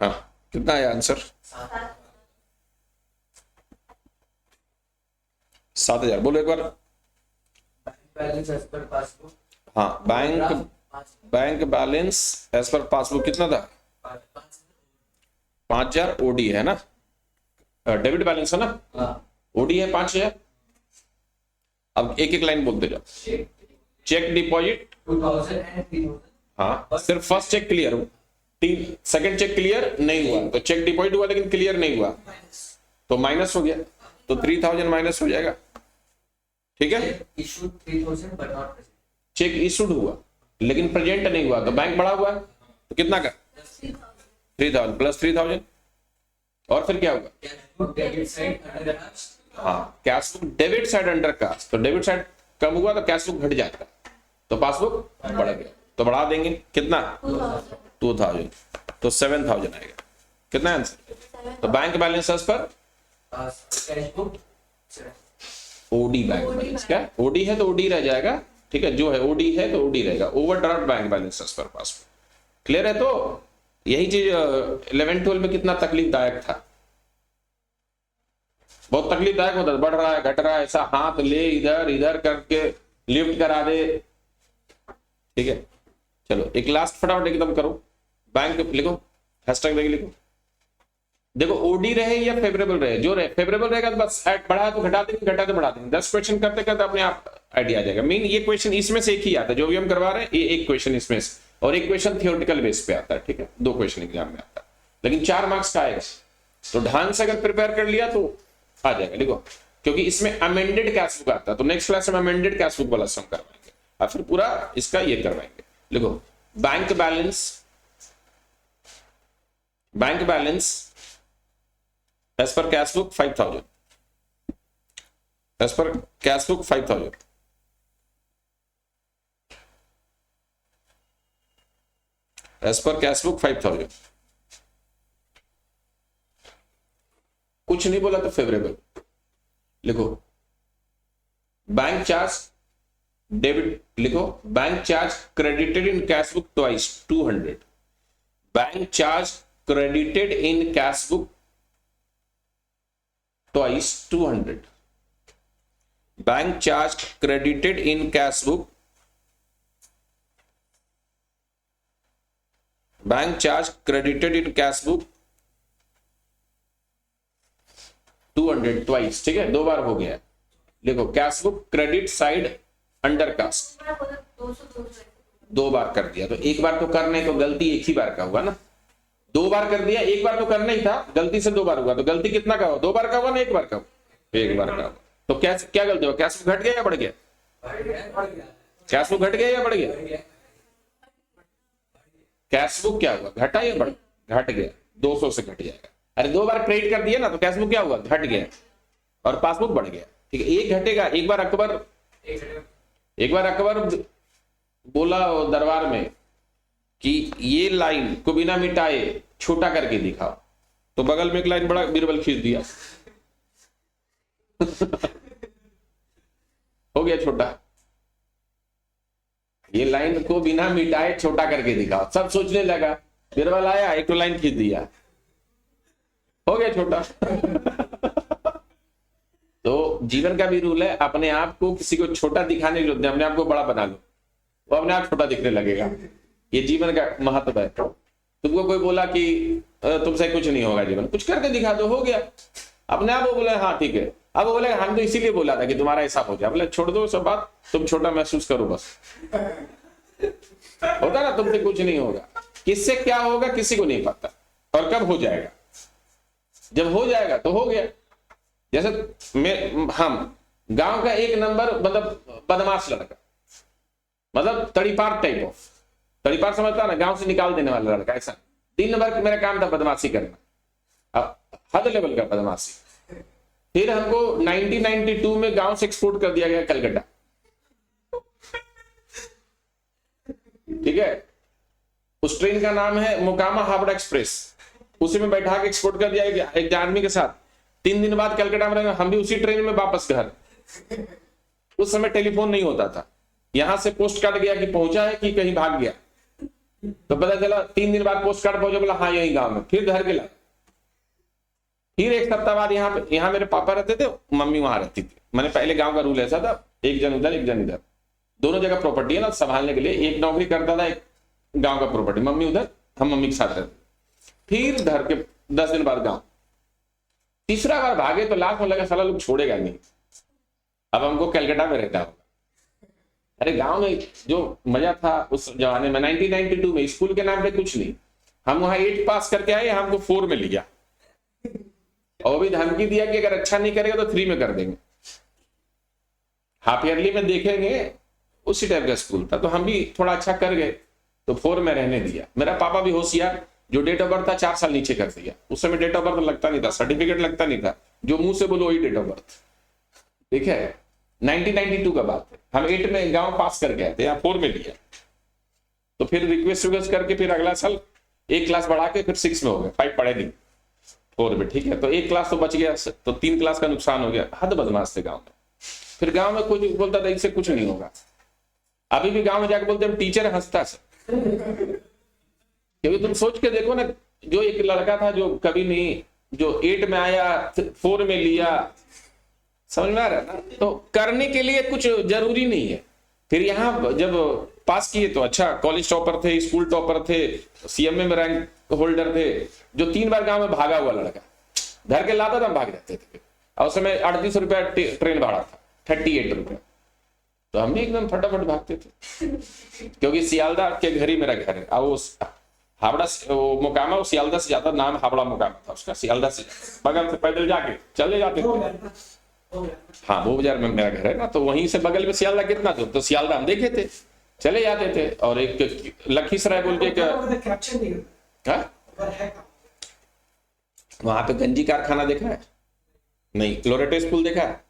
हाँ कितना आया आंसर 7,000 बोलो एक बार। बैलेंस एज पर पासबुक हाँ bank balance as per passbook कितना था 5,000 ओडी है ना डेबिट बैलेंस है ना ओडी है 5,000। अब एक एक लाइन बोलते जाओ। चेक डिपॉजिट 2000 एंड 3000 हाँ सिर्फ फर्स्ट चेक क्लियर हो सेकंड चेक क्लियर नहीं हुआ तो चेक डिपॉजिट हुआ लेकिन क्लियर नहीं हुआ तो माइनस हो गया तो 3,000 माइनस हो जाएगा। ठीक है issue 3000 but not present. Check issued हुआ लेकिन प्रेजेंट नहीं हुआ तो बैंक बढ़ा हुआ है तो कितना का 3,000 प्लस 3,000 और फिर क्या होगा डेबिट साइड अंडर हाँ cash book debit side under cast तो डेबिट साइड कम हुआ तो कैश बुक घट जाता तो पासबुक बढ़ गया तो बढ़ा देंगे कितना 2,000 तो 7,000 आएगा। कितना आंसर तो bank balance per cash book OD bank balance क्या ओडी है तो ओडी रह जाएगा। ठीक है जो है ओडी है तो ओडी रहेगा ओवरड्राफ्ट बैंक बैलेंस पर पासबुक। क्लियर है तो यही चीज 11-12 में कितना तकलीफदायक था बहुत तकलीफदायक होता था बढ़ रहा है घट रहा है ऐसा हाथ ले इधर इधर करके लिफ्ट करा दे। ठीक है चलो एक लास्ट फटाफट एकदम करो बैंक लिखो हैशटैग देके लिखो। देखो ओडी रहे या फेवरेबल रहे जो रहे फेवरेबल रहेगा तो बस बढ़ा तो घटा देंगे घटा तो बढ़ा देंगे 10 क्वेश्चन करते करते अपने आप आइडिया आ जाएगा। मीन ये क्वेश्चन इसमें से एक ही आता है जो भी हम करवा रहे हैं ये एक क्वेश्चन इसमें से और एक क्वेश्चन थियोरेटिकल बेस पे आता है, ठीक है, 2 क्वेश्चन एग्जाम में आता है, लेकिन 4 मार्क्स का आएगा। तो ढंग से अगर प्रिपेयर कर लिया तो आ जाएगा। देखो क्योंकि इसमें अमेंडेड कैश बुक आता है, तो नेक्स्ट क्लास में अमेंडेड कैश बुक वाला सम करवाएंगे और फिर पूरा इसका ये करवाएंगे। देखो bank balance as per cash book 5000, as per cash book 5000, as per cash book 5000, कुछ नहीं बोला तो फेवरेबल लिखो। बैंक चार्ज डेबिट लिखो, bank charge credited in cash book twice 200, bank charge credited in cash book twice 200, bank charge credited in cash book, bank charge credited in cash book 200 twice, ठीक है, 2 बार हो गया। देखो cash book credit side under cast 2 बार कर दिया, तो 1 बार तो करने, तो गलती 1 ही बार का हुआ ना, 2 बार कर दिया, 1 बार तो करना ही था, गलती से 2 बार हुआ, तो गलती कितना का हुआ, 2 बार का हुआ ना 1 बार का हुआ, 1 बार का हुआ। तो क्या गलती हुआ, कैश बुक घट गया या बढ़ गया, कैश बुक घट गया या बढ़ गया, कैश बुक क्या हुआ, घटा या बढ़, घट गया, 200 से घट जाएगा। अरे 2 बार क्रेडिट कर दिया ना, तो कैश बुक क्या हुआ, घट गया और पासबुक बढ़ गया, ठीक है। एक घटेगा, एक बार अकबर बोला दरबार में कि ये लाइन को बिना मिटाए छोटा करके दिखाओ, तो बगल में एक लाइन बड़ा बीरबल खींच दिया हो गया छोटा। ये लाइन को बिना मिटाए छोटा करके दिखाओ, सब सोचने लगा, बीरबल आया, एक तो लाइन खींच दिया, हो गया छोटा। तो जीवन का भी रूल है, अपने आप को किसी को छोटा दिखाने की जरूरत नहीं, अपने आप को बड़ा बना लो, वो अपने आप छोटा दिखने लगेगा। ये जीवन का महत्व है। तुमको कोई बोला कि तुमसे कुछ नहीं होगा, जीवन कुछ करके दिखा दो, हो गया, अपने आप वो बोले हाँ ठीक है। अब वो बोले हम तो इसीलिए बोला था कि तुम्हारा ऐसा हो जाए, बोले छोड़ दो सब बात, तुम छोटा महसूस करो बस। होता ना, तुमसे कुछ नहीं होगा, किससे क्या होगा किसी को नहीं पता, और कब हो जाएगा, जब हो जाएगा तो हो गया। जैसे हम गांव का 1 नंबर मतलब बदमाश लड़का, मतलब तड़ीपार टाइप ऑफ, तड़ीपार समझता ना, गांव से निकाल देने वाला लड़का, ऐसा 3 नंबर मेरा काम था बदमाशी करना, अब हद लेवल का बदमाशी। फिर हमको 1992 में गांव से एक्सपोर्ट कर दिया गया कलकत्ता, ठीक है, उस ट्रेन का नाम है मोकामा हावड़ा एक्सप्रेस, उसी में बैठा के एक्सपोर्ट कर दिया गया एक आदमी के साथ। 3 दिन बाद कलकत्ता में हम भी उसी ट्रेन में वापस घर। उस समय टेलीफोन नहीं होता था, यहां से पोस्ट कार्ड गया कि पहुंचा है कि कहीं भाग गया, तो पता चला 3 दिन बाद पोस्ट कार्ड पहुंचा, बोला हाँ यही गांव में, फिर घर गया। फिर 1 सप्ताह बाद यहाँ मेरे पापा रहते थे, मम्मी वहां रहती थी। मैंने पहले गांव का रूल ऐसा था, एक जन उधर एक जन इधर, दोनों जगह प्रॉपर्टी है ना संभालने के लिए, एक नौकरी करता था, एक गांव का प्रॉपर्टी, मम्मी उधर, हम मम्मी के साथ रहते। फिर घर के 10 दिन बाद गांव, तीसरा बार भागे तो लास्ट में लगा साला लोग छोड़ेगा नहीं, अब हमको कलकत्ता में रहता होगा। अरे गांव में जो मजा था उस जमाने में, 1992 में, स्कूल के नाम पे कुछ नहीं, हम वहां 8 पास करके आए, हमको 4 में लिया, और भी धमकी दिया कि अगर अच्छा नहीं करेगा तो 3 में कर देंगे, हाफ ईयरली में देखेंगे, उसी टाइप का स्कूल था। तो हम भी थोड़ा अच्छा कर गए, तो 4 में रहने दिया। मेरा पापा भी होशियार, जो डेट ऑफ बर्थ था 4 साल नीचे कर दिया। उस समय डेट ऑफ बर्थ लगता नहीं था, सर्टिफिकेट लगता नहीं था, जो मुंह से बोलो वही डेट ऑफ बर्थ, ठीक है। 1992 का बात है, हम 8 में गांव पास कर गए थे, यहाँ 4 में लिया। तो फिर रिक्वेस्ट करके फिर अगला साल 1 क्लास बढ़ा के फिर 6 में हो गया, 5 पढ़े नहीं, 4 में, ठीक है। तो 1 क्लास तो बच गया, तो 3 क्लास का नुकसान हो गया। हद बदमाश थे गाँव में। फिर गाँव में कोई बोलता था इससे कुछ नहीं होगा, अभी भी गाँव में जाके बोलते हम टीचर, हंसता है। क्योंकि तुम सोच के देखो ना, जो एक लड़का था जो कभी नहीं, जो 8 में आया 4 में लिया, समझ में आ रहा है ना। तो करने के लिए कुछ जरूरी नहीं है। फिर यहाँ जब पास किए तो अच्छा, कॉलेज टॉपर थे, स्कूल टॉपर थे, सीएमए में रैंक होल्डर थे। जो 3 बार गांव में भागा हुआ लड़का, घर के लाता था, हम भाग जाते थे। और उस समय 38 रुपया ट्रेन भाड़ा था, 38 रुपया, तो हमने एकदम फटाफट भागते थे, क्योंकि सियालदा के घर ही मेरा घर है। और वो हावड़ा वो मोकामा, वो सियालदा से ज्यादा नाम हावड़ा मोकामा था उसका, सियालदा से बगल से पैदल जाके चले जाते थे। हाँ, वो बाजार में मेरा घर है ना, तो वहीं से बगल में सियालदा कितना दूर, तो सियालदा हम देखे थे, चले जाते थे। और एक लखीसराय बोल के कैप्शन नहीं हाँ? है। वहां पे गंजी कारखाना देखा है? नहीं। लोरेटो स्कूल देखा है?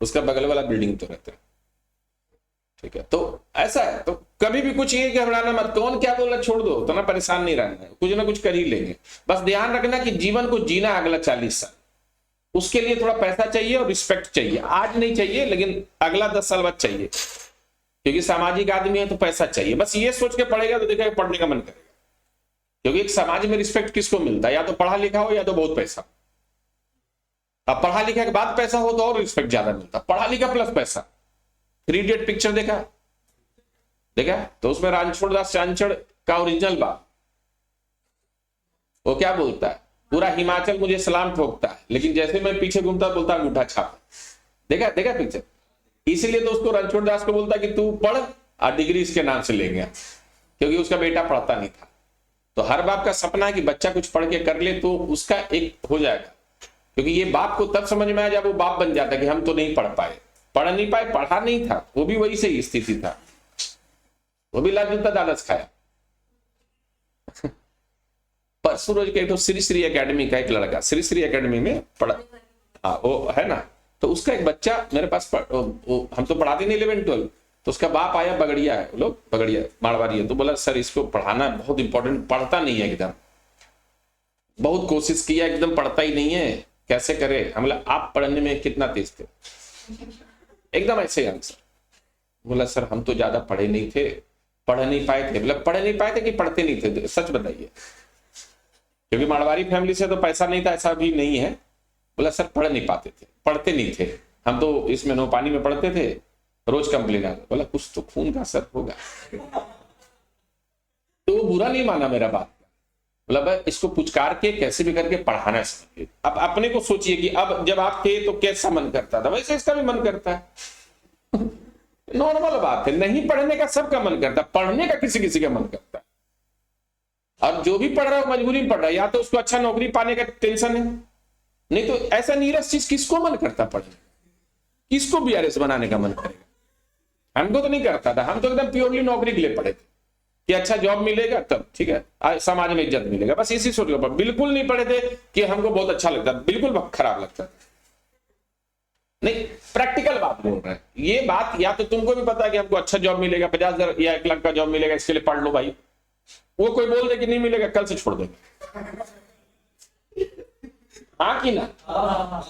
उसका बगल वाला बिल्डिंग तो रहता है, ठीक है। तो ऐसा है, तो कभी भी कुछ ये घबराना मत, कौन क्या बोला छोड़ दो, तो ना परेशान नहीं रहना है, कुछ ना कुछ कर ही लेंगे। बस ध्यान रखना कि जीवन को जीना अगला 40 साल, उसके लिए थोड़ा पैसा चाहिए और रिस्पेक्ट चाहिए। आज नहीं चाहिए, लेकिन अगला 10 साल बाद चाहिए, क्योंकि सामाजिक आदमी है तो पैसा चाहिए। बस ये सोच के पढ़ेगा तो देखा पढ़ने का मन करेगा, क्योंकि एक समाज में रिस्पेक्ट किसको मिलता है? या तो पढ़ा लिखा हो या तो बहुत पैसा। अब पढ़ा लिखा के बाद पैसा हो तो और रिस्पेक्ट ज्यादा मिलता, पढ़ा लिखा प्लस पैसा। 3 इडियट पिक्चर देखा? तो उसमें रणछोड़ दास चांचड़ का ओरिजिनल बाप वो क्या बोलता है? पूरा हिमाचल मुझे सलाम ठोकता है, लेकिन जैसे मैं पीछे घूमता बोलता अंगूठा छाप। देखा पिक्चर? इसीलिए तो उसको रणछोड़ दास को बोलता कि तू पढ़ और डिग्री इसके नाम से ले गया, क्योंकि उसका बेटा पढ़ता नहीं था। तो हर बाप का सपना है कि बच्चा कुछ पढ़ के कर ले तो उसका एक हो जाएगा, क्योंकि ये बाप को तब समझ में आया जब वो बाप बन जाता कि हम तो नहीं पढ़ पाए, पढ़ा नहीं था, वो भी वही सही स्थिति था, वो भी लाल जूता दालच खाया। परसों रोज के श्री श्री एकेडमी का एक लड़का श्री श्री एकेडमी में पढ़ा, वो है ना, तो उसका एक बच्चा मेरे पास हम तो पढ़ाते नहीं 11 12, तो उसका बाप आया, बगड़िया है, लोग बगड़िया मारवाड़ी है, तो बोला सर इसको पढ़ाना बहुत इंपॉर्टेंट, पढ़ता नहीं है एकदम, बहुत कोशिश किया एकदम पढ़ता ही नहीं है, कैसे करे? हम बोला आप पढ़ने में कितना तेज थे? एकदम ऐसे आंसर। बोला सर हम तो ज्यादा पढ़े नहीं थे, पढ़ नहीं पाए थे। बोला पढ़ नहीं पाए थे कि पढ़ते नहीं थे? सच बताइए, क्योंकि मारवाड़ी फैमिली से तो पैसा नहीं था, ऐसा भी नहीं है। बोला सर पढ़ नहीं पाते थे, पढ़ते नहीं थे, हम तो इसमें नो पानी में पढ़ते थे, रोज कंप्लेन आ। बोला कुछ तो खून का असर होगा। तो वो बुरा नहीं माना मेरा बात, बोला भाई इसको पुचकार के कैसे भी करके पढ़ाना चाहिए। अब अपने को सोचिए कि अब जब आप थे तो कैसा मन करता था, वैसे इसका भी मन करता है। नॉर्मल बात है, नहीं पढ़ने का सबका मन करता है, पढ़ने का किसी किसी का मन करता है। और जो भी पढ़ रहा है मजबूरी में पढ़ रहा है, या तो उसको अच्छा नौकरी पाने का टेंशन है, नहीं तो ऐसा नीरस चीज किसको मन करता पढ़ने? किसको बीआरएस बनाने का मन करेगा? हमको तो नहीं करता था, हम तो एकदम प्योरली नौकरी के लिए पढ़े थे कि अच्छा जॉब मिलेगा तब ठीक है, समाज में इज्जत मिलेगा, बस इसी सोच के। बिल्कुल नहीं पढ़े थे कि हमको बहुत अच्छा लगता, बिल्कुल खराब लगता नहीं। प्रैक्टिकल बात बोल रहे हैं, ये बात या तो तुमको भी पता है कि हमको अच्छा जॉब मिलेगा, 50,000 या 1 लाख का जॉब मिलेगा, इसके लिए पढ़ लो भाई। वो कोई बोल दे कि नहीं मिलेगा, कल से छोड़ देंगे, हाँ कि ना?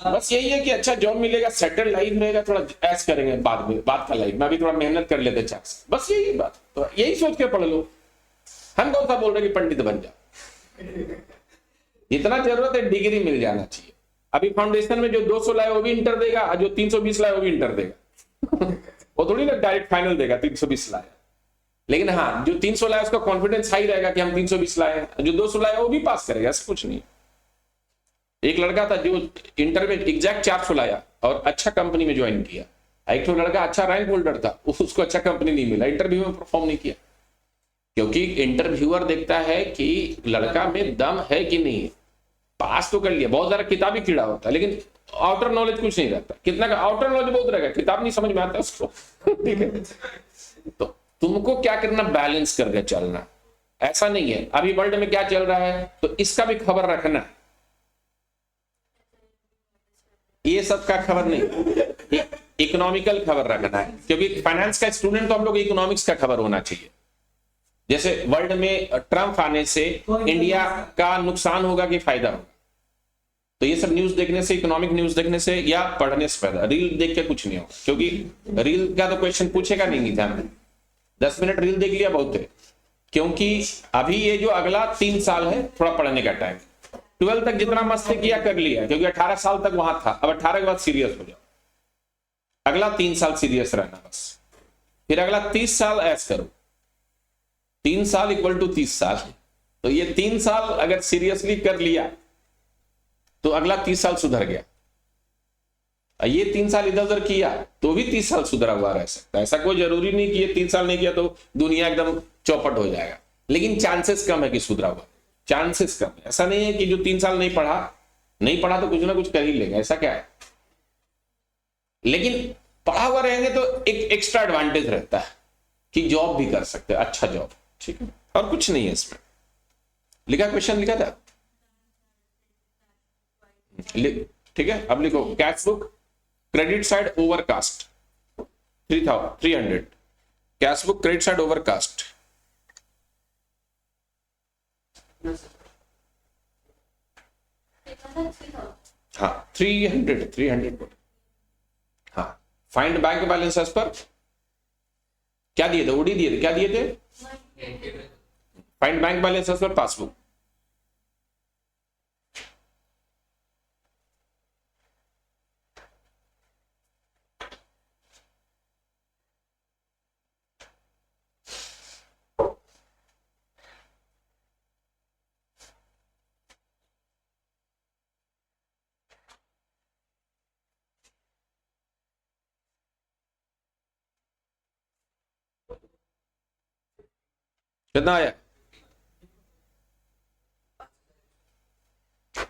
बस यही है कि अच्छा जॉब मिलेगा, सेटल लाइफ रहेगा, थोड़ा ऐश करेंगे बाद में, बाद का लाइफ में अभी थोड़ा मेहनत कर लेते चार से, बस यही बात। तो यही सोच के पढ़ लो। हम कौन सा बोल रहे कि पंडित बन जाओ, इतना जरूरत है डिग्री मिल जाना चाहिए। अभी फाउंडेशन में जो 200 लाए वो भी इंटर देगा, और जो 320 लाए वो भी इंटर देगा। वो थोड़ी ना डायरेक्ट फाइनल देगा 320 लाए, लेकिन हाँ जो 300 लाए उसका कॉन्फिडेंस हाई रहेगा कि हम 320 लाए, जो 200 लाए वो भी पास करेगा, ऐसा कुछ नहीं। एक लड़का था जो इंटर में एग्जैक्ट 400 लाया और अच्छा कंपनी में ज्वाइन किया। एक तो लड़का अच्छा रैंक होल्डर था, उसको अच्छा कंपनी नहीं मिला, इंटरव्यू में परफॉर्म नहीं किया, क्योंकि इंटरव्यूअर देखता है कि लड़का में दम है कि नहीं। पास तो कर लिया, बहुत सारा किताबी कीड़ा होता है, लेकिन आउटर नॉलेज कुछ नहीं रहता। कितना का आउटर नॉलेज बहुत रहेगा, किताब नहीं समझ में आता उसको। ठीक है, तो तुमको क्या करना, बैलेंस करके चलना। ऐसा नहीं है अभी वर्ल्ड में क्या चल रहा है, तो इसका भी खबर रखना। ये सब का खबर नहीं, इकोनॉमिकल खबर रखना है, क्योंकि फाइनेंस का स्टूडेंट तो हम लोग इकोनॉमिक्स का खबर होना चाहिए। जैसे वर्ल्ड में ट्रंप आने से इंडिया का नुकसान होगा कि फायदा होगा, तो ये सब न्यूज देखने से, इकोनॉमिक न्यूज देखने से या पढ़ने से फायदा। रील देख के कुछ नहीं होगा, क्योंकि रील का तो क्वेश्चन पूछेगा नहीं एग्जाम में। 10 मिनट रील देख लिया बहुत है, क्योंकि अभी ये जो अगला 3 साल है थोड़ा पढ़ने का टाइम। 12 तक जितना मस्ती किया कर लिया, क्योंकि 18 साल तक वहां था, अब 18 के बाद सीरियस हो जाओ। अगला 3 साल सीरियस रहना बस, फिर अगला 30 साल ऐश करो। 3 साल इक्वल टू 30 साल, तो ये 3 साल अगर सीरियसली कर लिया तो अगला 30 साल सुधर गया। ये 3 साल इधर उधर किया तो भी 30 साल सुधरा हुआ रह सकता है। ऐसा कोई जरूरी नहीं कि ये 3 साल नहीं किया तो दुनिया एकदम चौपट हो जाएगा, लेकिन चांसेस कम है कि सुधरा हुआ, चांसेस कम है। ऐसा नहीं है कि जो 3 साल नहीं पढ़ा तो कुछ ना कुछ कर ही लेगा, ऐसा क्या है। लेकिन पढ़ा हुआ रहेंगे तो एक एक्स्ट्रा एडवांटेज रहता है कि जॉब भी कर सकते हैं, अच्छा जॉब, ठीक है, और कुछ नहीं है इसमें। लिखा क्वेश्चन लिखा था, ठीक है। अब लिखो cash book credit side overcast 300, cash book credit side overcast. हाँ 300। हाँ फाइंड बैंक बैलेंस एज पर क्या दिए थे, ओडी दिए थे, क्या दिए थे, find bank balance as per passbook. कितना आया,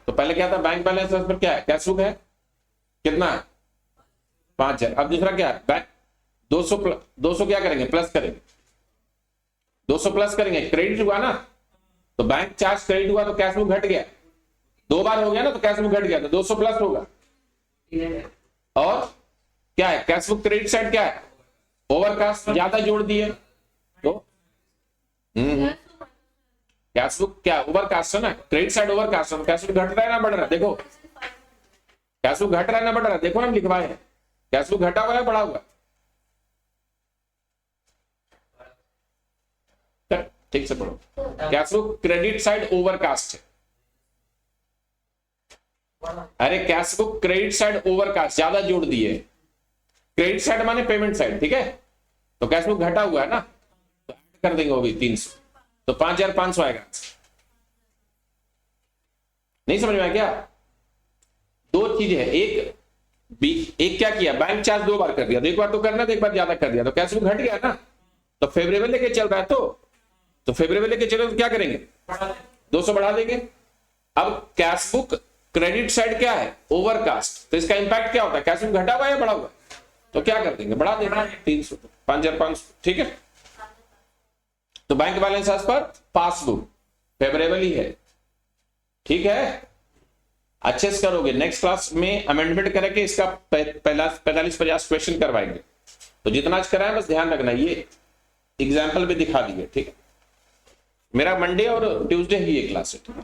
तो पहले क्या था, बैंक बैलेंस पर क्या है, कैश बुक है, कितना है 5,000। अब दूसरा क्या है, बैंक 200 क्या करेंगे, प्लस करेंगे, 200 प्लस करेंगे, क्रेडिट हुआ ना, तो बैंक चार्ज क्रेडिट हुआ तो कैश बुक घट गया, 2 बार हो गया ना तो कैश बुक घट गया, तो 200 प्लस होगा। और क्या है, कैश बुक क्रेडिट साइड क्या है, ओवरकास्ट, ज्यादा जोड़ दिए तो कैश बुक क्या ओवरकास्ट है ना, क्रेडिट साइड ओवरकास्ट है, कैश बुक घट रहा है ना बढ़ रहा है, देखो कैश बुक घट रहा है ना बढ़ रहा है, देखो ना लिखवाए हैं, कैश बुक घटा हुआ है बढ़ा हुआ, ठीक से पढ़ो, cash book credit side overcast है, अरे cash book credit side overcast, ज्यादा जोड़ दिए, क्रेडिट साइड माने पेमेंट साइड, ठीक है, तो कैश बुक घटा हुआ है ना, तो ऐड कर देंगे वो भी 300, तो 5,500 आएगा। नहीं समझ में आया क्या, 2 चीजें है, एक क्या किया, बैंक चार्ज 2 बार कर दिया, तो एक बार तो करना था, एक बार ज्यादा कर दिया, तो कैश बुक घट गया ना, तो फेवरेबल लेके चल रहा है, तो फेवरेबल लेके चलो तो क्या करेंगे, 200 बढ़ा देंगे। अब कैश बुक क्रेडिट साइड क्या है, ओवरकास्ट, तो इसका इंपैक्ट क्या होता है, कैश बुक घटा हुआ या बढ़ा हुआ, तो क्या कर देंगे, बढ़ा देंगे 300, 5,500, ठीक है। तो bank balance as per passbook favourable ही है, ठीक है, अच्छे से करोगे। नेक्स्ट क्लास में अमेंडमेंट करके इसका 45-50 क्वेश्चन करवाएंगे, तो जितना आज कराए बस ध्यान रखना, ये एग्जाम्पल भी दिखा दिए, ठीक है। मेरा मंडे और ट्यूसडे ही ये क्लास है, ठीक है।